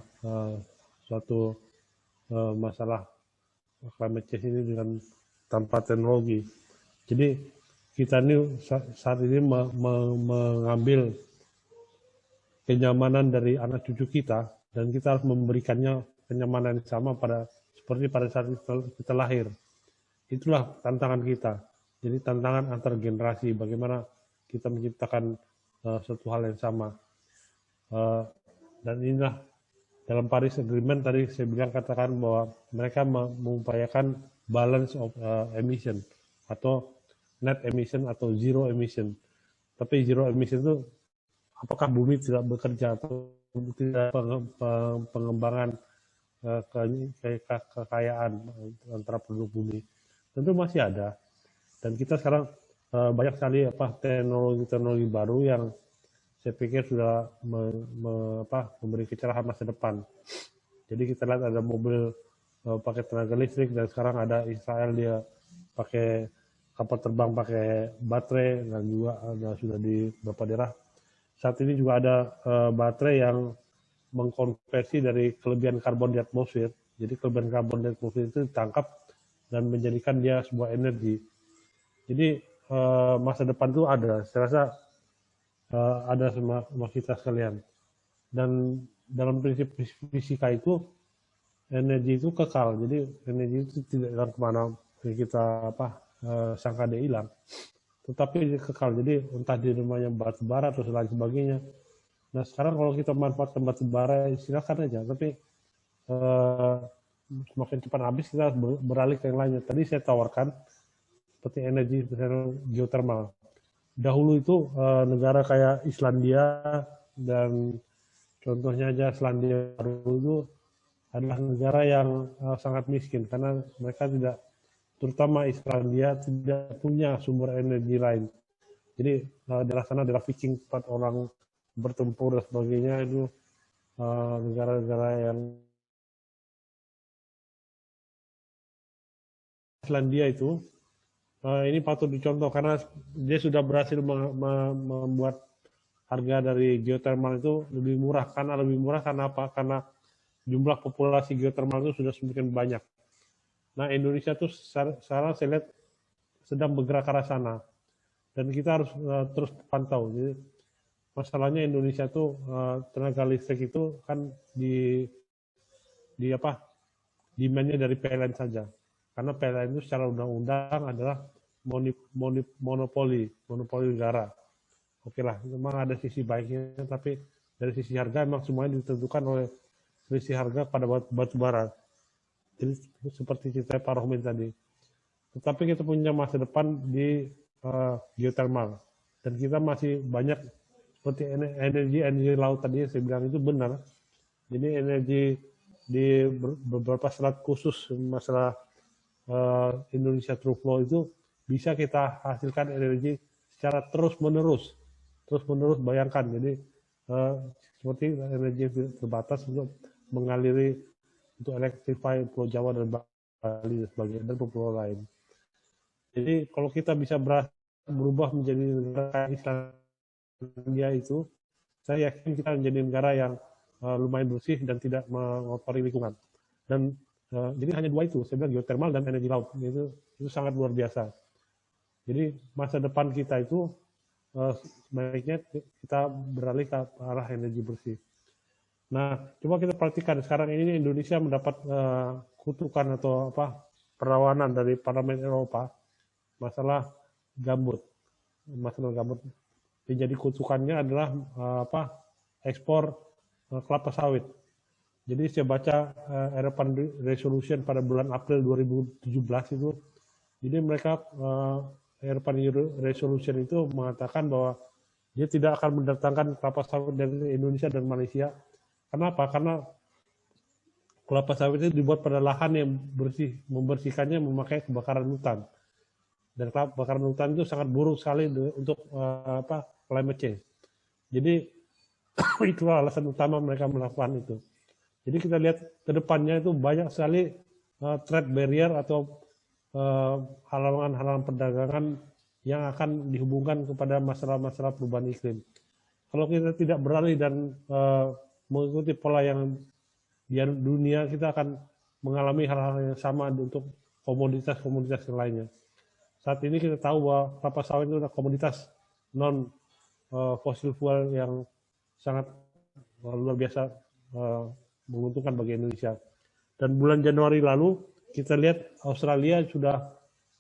suatu masalah climate change ini dengan tanpa teknologi. Jadi kita ini saat ini mengambil kenyamanan dari anak cucu kita dan kita harus memberikannya kenyamanan yang sama seperti pada saat kita lahir. Itulah tantangan kita. Jadi tantangan antar generasi, bagaimana kita menciptakan suatu hal yang sama. Dan inilah dalam Paris Agreement tadi saya bilang katakan bahwa mereka mengupayakan balance of emission atau net emission atau zero emission. Tapi zero emission itu apakah bumi tidak bekerja atau tidak pengembangan kekayaan antara penduduk bumi? Tentu masih ada. Dan kita sekarang banyak sekali teknologi baru yang saya pikir sudah memberi kecerahan masa depan. Jadi kita lihat ada mobil pakai tenaga listrik dan sekarang ada Israel dia pakai kapal terbang pakai baterai dan juga ada sudah di beberapa daerah. Saat ini juga ada baterai yang mengkonversi dari kelebihan karbon di atmosfer. Jadi kelebihan karbon di atmosfer itu ditangkap dan menjadikan dia sebuah energi. Jadi masa depan itu ada. Saya rasa ada sama kita sekalian. Dan dalam prinsip fisika itu energi itu kekal. Jadi energi itu tidak akan kemana kita sangka dia hilang. Tetapi dia kekal. Jadi entah di rumahnya batu bara atau lain sebagainya. Nah sekarang kalau kita manfaatkan batu bara silakan aja. Tapi semakin cepat habis kita harus beralih ke yang lainnya. Tadi saya tawarkan seperti energi geothermal. Dahulu itu negara kayak Islandia dan contohnya aja Selandia Baru itu adalah negara yang sangat miskin karena mereka tidak terutama Islandia tidak punya sumber energi lain. Jadi daerah sana adalah Viking, tempat orang bertempur dan sebagainya, itu negara-negara yang Islandia itu ini patut dicontoh karena dia sudah berhasil membuat harga dari geothermal itu lebih murah. Karena lebih murah karena apa? Karena jumlah populasi geothermal itu sudah semakin banyak. Nah, Indonesia tuh sekarang saya lihat sedang bergerak ke arah sana. Dan kita harus terus pantau. Jadi masalahnya Indonesia tuh tenaga listrik itu kan demand-nya dari PLN saja. Karena PLN itu secara undang-undang adalah monopoli negara. Oke lah, memang ada sisi baiknya, tapi dari sisi harga memang semuanya ditentukan oleh selisih harga pada batu bara. Jadi seperti cerita Pak Rohmin tadi. Tetapi kita punya masa depan di geothermal. Dan kita masih banyak, seperti energi laut tadi saya bilang itu benar. Jadi energi di beberapa selat khusus masalah Indonesia True Flow itu bisa kita hasilkan energi secara terus-menerus bayangkan. Jadi seperti energi terbatas untuk mengaliri untuk elektrify Pulau Jawa dan Bali dan sebagainya dan pulau lain. Jadi kalau kita bisa berubah menjadi negara Islandia itu, saya yakin kita menjadi negara yang lumayan bersih dan tidak mengotori lingkungan. Dan jadi hanya dua itu, saya bilang geothermal dan energi laut, itu sangat luar biasa. Jadi masa depan kita itu sebaiknya kita beralih ke arah energi bersih. Nah, coba kita perhatikan sekarang ini Indonesia mendapat kutukan atau perlawanan dari Parlemen Eropa masalah gambut. Jadi kutukannya adalah ekspor kelapa sawit. Jadi saya baca European Resolution pada bulan April 2017 itu, jadi mereka European Resolution itu mengatakan bahwa dia tidak akan mendatangkan kelapa sawit dari Indonesia dan Malaysia. Kenapa? Karena kelapa sawit itu dibuat pada lahan yang bersih, membersihkannya memakai kebakaran hutan. Dan kebakaran hutan itu sangat buruk sekali untuk climate change. Jadi itulah alasan utama mereka melakukan itu. Jadi kita lihat ke depannya itu banyak sekali trade barrier atau halangan-halangan perdagangan yang akan dihubungkan kepada masalah-masalah perubahan iklim. Kalau kita tidak beralih dan mengikuti pola yang di dunia, kita akan mengalami hal-hal yang sama untuk komoditas-komoditas yang lainnya. Saat ini kita tahu bahwa kelapa sawit itu adalah komoditas non fossil fuel yang sangat luar biasa menguntungkan bagi Indonesia. Dan bulan Januari lalu kita lihat Australia sudah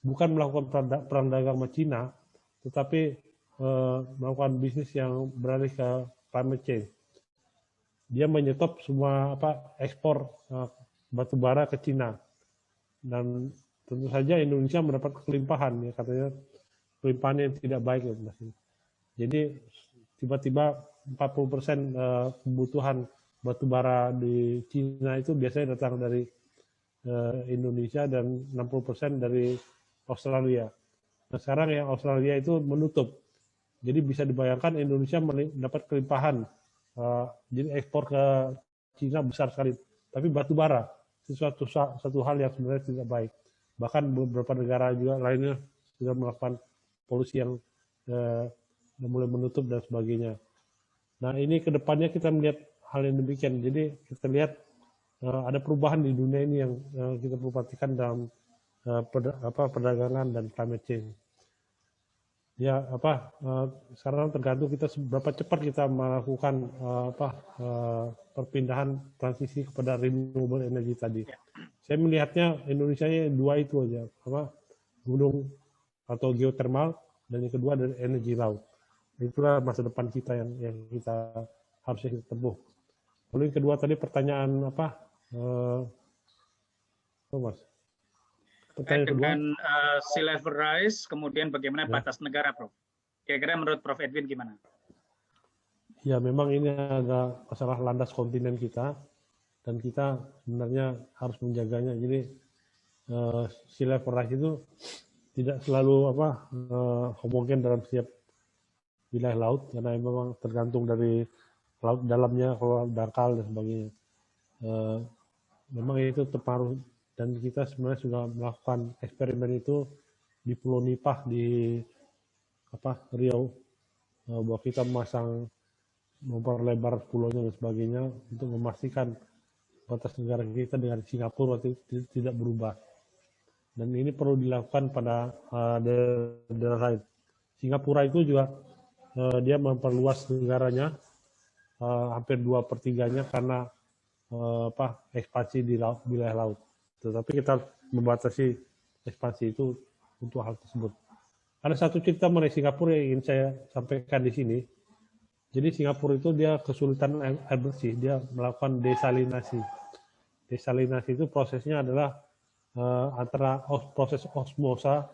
bukan melakukan perang dagang sama Cina, tetapi melakukan bisnis yang beralih ke climate change. Dia menyetop semua ekspor batu bara ke Cina. Dan tentu saja Indonesia mendapat kelimpahan, ya katanya kelimpahan yang tidak baik. Ya. Jadi tiba-tiba 40% kebutuhan batu bara di Cina itu biasanya datang dari Indonesia dan 60% dari Australia. Nah, sekarang yang Australia itu menutup. Jadi bisa dibayangkan Indonesia mendapat kelimpahan. Jadi ekspor ke Cina besar sekali. Tapi batu bara itu satu hal yang sebenarnya tidak baik. Bahkan beberapa negara juga lainnya sudah melakukan polusi yang mulai menutup dan sebagainya. Nah, ini ke depannya kita melihat hal yang demikian. Jadi kita lihat ada perubahan di dunia ini yang kita perlu perhatikan dalam perdagangan dan climate change. Ya, sekarang tergantung kita seberapa cepat kita melakukan perpindahan transisi kepada renewable energy tadi. Saya melihatnya Indonesia dua itu aja, gunung atau geothermal, dan yang kedua dari energi laut. Itulah masa depan kita yang kita harusnya kita tempuh. Lalu yang kedua tadi pertanyaan Mas? Pertanyaan dengan sea level rise, kemudian bagaimana batas negara, Prof? Kira-kira menurut Prof Edwin gimana? Ya, memang ini ada masalah landas kontinen kita, dan kita sebenarnya harus menjaganya. Jadi sea level rise itu tidak selalu homogen dalam setiap wilayah laut, karena memang tergantung dari laut dalamnya, kalau dangkal dan sebagainya. Memang itu terpengaruh, dan kita sebenarnya sudah melakukan eksperimen itu di Pulau Nipah di Riau, bahwa kita memperlebar pulaunya dan sebagainya untuk memastikan batas negara kita dengan Singapura tidak berubah. Dan ini perlu dilakukan pada daerah lain. Singapura itu juga dia memperluas negaranya hampir 2/3-nya karena ekspansi di wilayah laut. Tetapi kita membatasi ekspansi itu untuk hal tersebut. Ada satu cerita mengenai Singapura yang ingin saya sampaikan di sini. Jadi Singapura itu dia kesulitan air bersih, dia melakukan desalinasi. Desalinasi itu prosesnya adalah antara proses osmosa,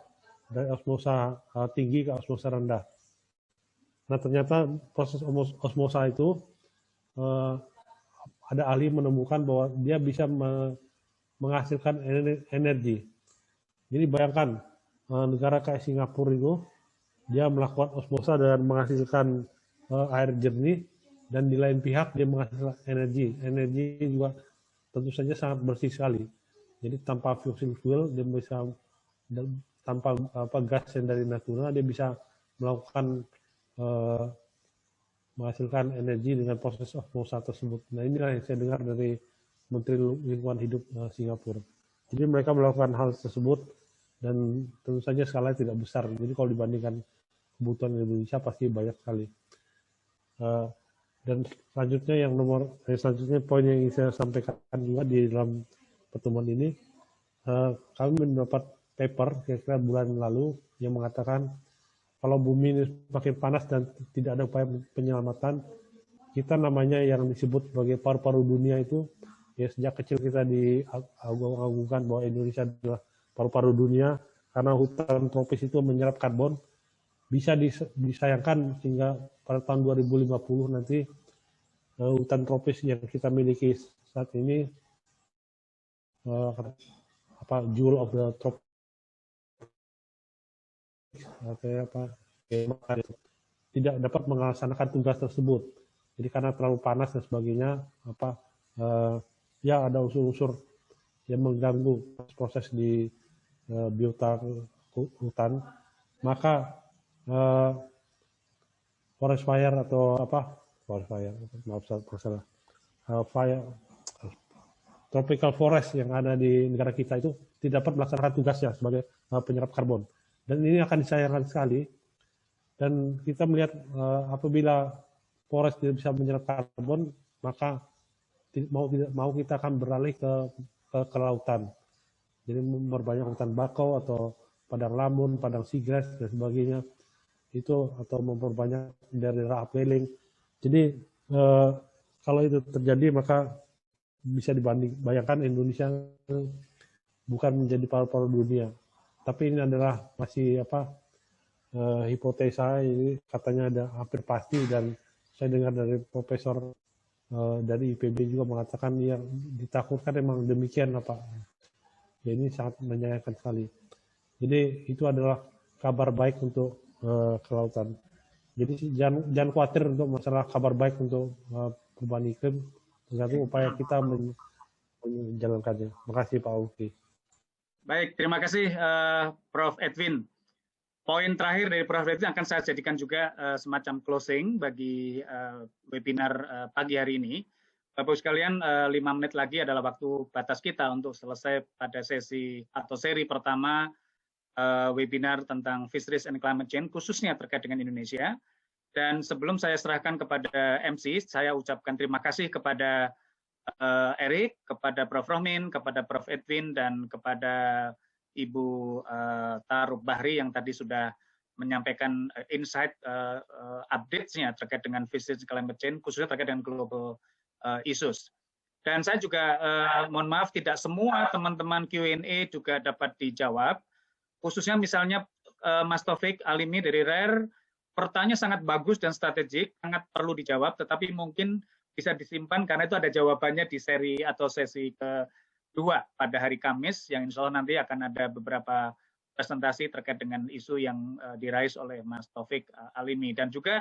dari osmosa tinggi ke osmosa rendah. Nah, ternyata proses osmosa itu ada ahli menemukan bahwa dia bisa menghasilkan energi. Jadi bayangkan negara kayak Singapura itu dia melakukan osmosa dan menghasilkan air jernih, dan di lain pihak dia menghasilkan energi. Energi juga tentu saja sangat bersih sekali. Jadi tanpa fossil fuel dia bisa, tanpa gas yang dari natural, dia bisa melakukan menghasilkan energi dengan proses osmosa tersebut. Nah, inilah yang saya dengar dari Menteri Lingkungan Hidup Singapura. Jadi mereka melakukan hal tersebut, dan tentu saja skalanya tidak besar. Jadi kalau dibandingkan kebutuhan Indonesia pasti banyak sekali. Dan selanjutnya selanjutnya poin yang ingin saya sampaikan juga di dalam pertemuan ini, kami mendapat paper kira-kira bulan lalu yang mengatakan kalau bumi ini semakin panas dan tidak ada upaya penyelamatan, kita namanya yang disebut sebagai paru-paru dunia itu, ya sejak kecil kita diagung-agungkan bahwa Indonesia adalah paru-paru dunia karena hutan tropis itu menyerap karbon. Bisa disayangkan sehingga pada tahun 2050 nanti hutan tropis yang kita miliki saat ini, jewel of the tropics, tidak dapat melaksanakan tugas tersebut. Jadi karena terlalu panas dan sebagainya, ya ada unsur-unsur yang mengganggu proses di biota hutan, maka forest fire atau tropical forest yang ada di negara kita itu tidak dapat melaksanakan tugasnya sebagai penyerap karbon. Dan ini akan disayangkan sekali. Dan kita melihat apabila forest tidak bisa menyerap karbon, maka mau tidak mau kita akan beralih ke lautan. Jadi memperbanyak hutan bakau atau padang lamun, padang seagrass dan sebagainya. Itu atau memperbanyak daerah upwelling. Jadi kalau itu terjadi, maka bisa bayangkan Indonesia bukan menjadi paru-paru dunia. Tapi ini adalah masih hipotesa, ini katanya ada hampir pasti, dan saya dengar dari profesor dari IPB juga mengatakan yang ditakutkan memang demikian Ya, ini sangat menyayangkan sekali. Jadi itu adalah kabar baik untuk kelautan. Jadi jangan khawatir untuk masalah kabar baik untuk perubahan iklim, tergantung upaya kita menjalankannya. Terima kasih Pak Uki. Baik, terima kasih Prof. Edwin. Poin terakhir dari Prof. Edwin akan saya jadikan juga semacam closing bagi webinar pagi hari ini. Bapak-Ibu sekalian, 5 menit lagi adalah waktu batas kita untuk selesai pada sesi atau seri pertama webinar tentang Fisheries and Climate Change, khususnya terkait dengan Indonesia. Dan sebelum saya serahkan kepada MC, saya ucapkan terima kasih kepada Erik, kepada Prof. Rohmin, kepada Prof. Edwin, dan kepada Ibu Tarub Bahri yang tadi sudah menyampaikan insight updates-nya terkait dengan Fisheries and Climate Change, khususnya terkait dengan global issues. Dan saya juga mohon maaf tidak semua teman-teman Q&A juga dapat dijawab, khususnya misalnya Mas Taufik Alimi dari RARE, pertanyaan sangat bagus dan strategik, sangat perlu dijawab, tetapi mungkin bisa disimpan karena itu ada jawabannya di seri atau sesi pada hari Kamis, yang insya Allah nanti akan ada beberapa presentasi terkait dengan isu yang diraih oleh Mas Taufik Alimi. Dan juga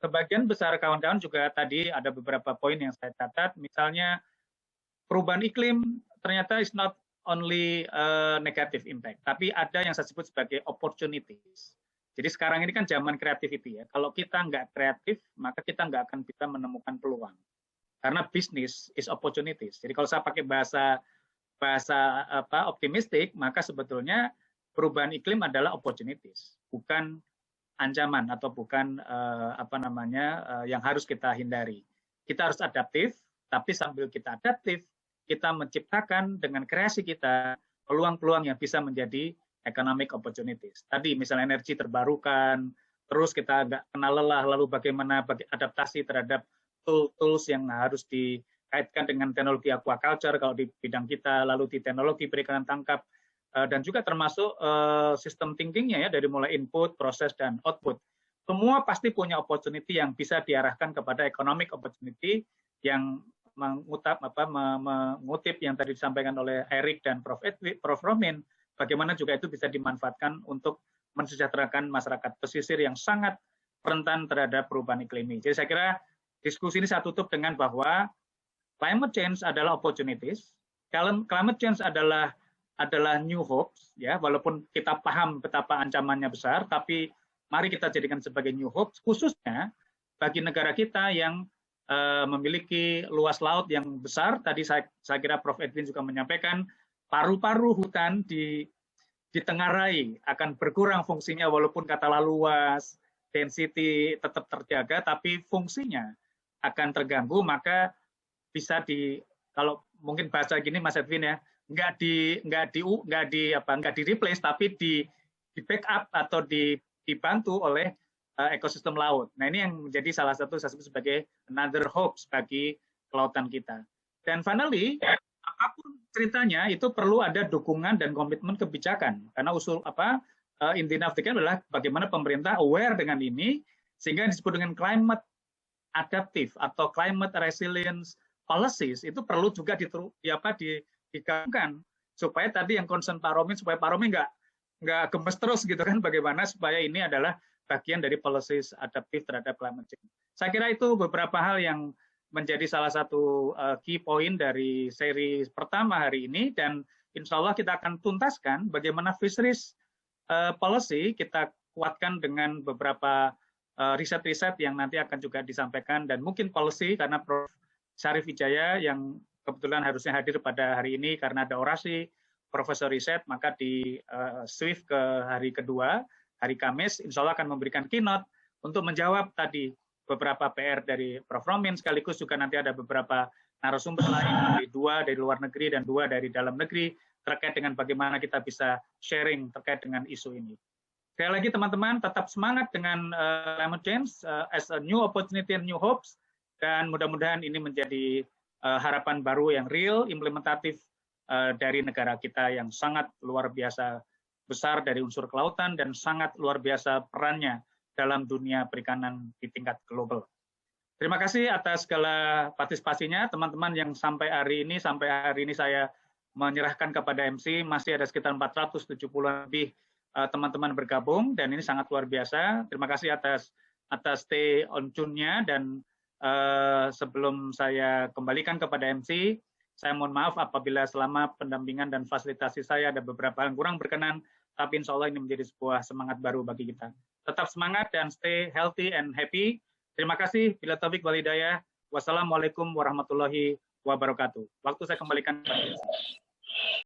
sebagian besar kawan-kawan juga tadi ada beberapa poin yang saya catat, misalnya perubahan iklim ternyata is not only negative impact, tapi ada yang saya sebut sebagai opportunities. Jadi sekarang ini kan zaman creativity ya. Kalau kita nggak kreatif, maka kita nggak akan bisa menemukan peluang. Karena business is opportunities. Jadi kalau saya pakai bahasa optimistik, maka sebetulnya perubahan iklim adalah opportunities, bukan ancaman atau bukan yang harus kita hindari. Kita harus adaptif, tapi sambil kita adaptif, kita menciptakan dengan kreasi kita peluang-peluang yang bisa menjadi economic opportunities. Tadi misalnya energi terbarukan, terus kita nggak kena lelah, lalu bagaimana adaptasi terhadap tools yang harus dikaitkan dengan teknologi aquaculture kalau di bidang kita, lalu di teknologi perikanan tangkap, dan juga termasuk sistem thinkingnya ya, dari mulai input, proses, dan output. Semua pasti punya opportunity yang bisa diarahkan kepada economic opportunity yang mengutip yang tadi disampaikan oleh Eric dan Prof. Romin, bagaimana juga itu bisa dimanfaatkan untuk mensejahterakan masyarakat pesisir yang sangat rentan terhadap perubahan iklim ini. Jadi saya kira diskusi ini saya tutup dengan bahwa climate change adalah opportunities, climate change adalah new hopes, ya, walaupun kita paham betapa ancamannya besar, tapi mari kita jadikan sebagai new hopes, khususnya bagi negara kita yang memiliki luas laut yang besar. Tadi saya kira Prof. Edwin juga menyampaikan, paru-paru hutan ditengarai akan berkurang fungsinya, walaupun katalah luas, density tetap terjaga, tapi fungsinya akan terganggu, maka bisa kalau mungkin bahasa gini Mas Edwin ya, nggak di replace, tapi di backup atau dibantu oleh ekosistem laut. Nah ini yang menjadi salah satu saya sebut sebagai another hopes bagi kelautan kita. Dan finally, apapun ceritanya itu perlu ada dukungan dan komitmen kebijakan, karena inti naftikan adalah bagaimana pemerintah aware dengan ini, sehingga disebut dengan climate adaptive atau climate resilience policies itu perlu juga digabungkan supaya tadi yang concern Pak Romin, supaya Pak Romin nggak gemes terus gitu kan, bagaimana supaya ini adalah bagian dari policies adaptif terhadap climate change. Saya kira itu beberapa hal yang menjadi salah satu key point dari seri pertama hari ini, dan insya Allah kita akan tuntaskan bagaimana fisheries policy kita kuatkan dengan beberapa riset-riset yang nanti akan juga disampaikan, dan mungkin policy karena Prof. Syarif Wijaya yang kebetulan harusnya hadir pada hari ini karena ada orasi Profesor Riset, maka di swift ke hari kedua, hari Kamis, insya Allah akan memberikan keynote untuk menjawab tadi beberapa PR dari Prof. Romin, sekaligus juga nanti ada beberapa narasumber lain, dua dari luar negeri dan dua dari dalam negeri, terkait dengan bagaimana kita bisa sharing terkait dengan isu ini. Sekali lagi teman-teman, tetap semangat dengan climate change as a new opportunity and new hopes, dan mudah-mudahan ini menjadi harapan baru yang real, implementatif dari negara kita yang sangat luar biasa besar dari unsur kelautan dan sangat luar biasa perannya dalam dunia perikanan di tingkat global. Terima kasih atas segala partisipasinya teman-teman yang sampai hari ini saya menyerahkan kepada MC, masih ada sekitar 470 lebih teman-teman bergabung, dan ini sangat luar biasa. Terima kasih atas stay on tune-nya, dan sebelum saya kembalikan kepada MC, saya mohon maaf apabila selama pendampingan dan fasilitasi saya ada beberapa yang kurang berkenan, tapi insya Allah ini menjadi sebuah semangat baru bagi kita. Tetap semangat dan stay healthy and happy. Terima kasih. Bila taufik wal hidayah. Wassalamualaikum warahmatullahi wabarakatuh. Waktu saya kembalikan kepada MC.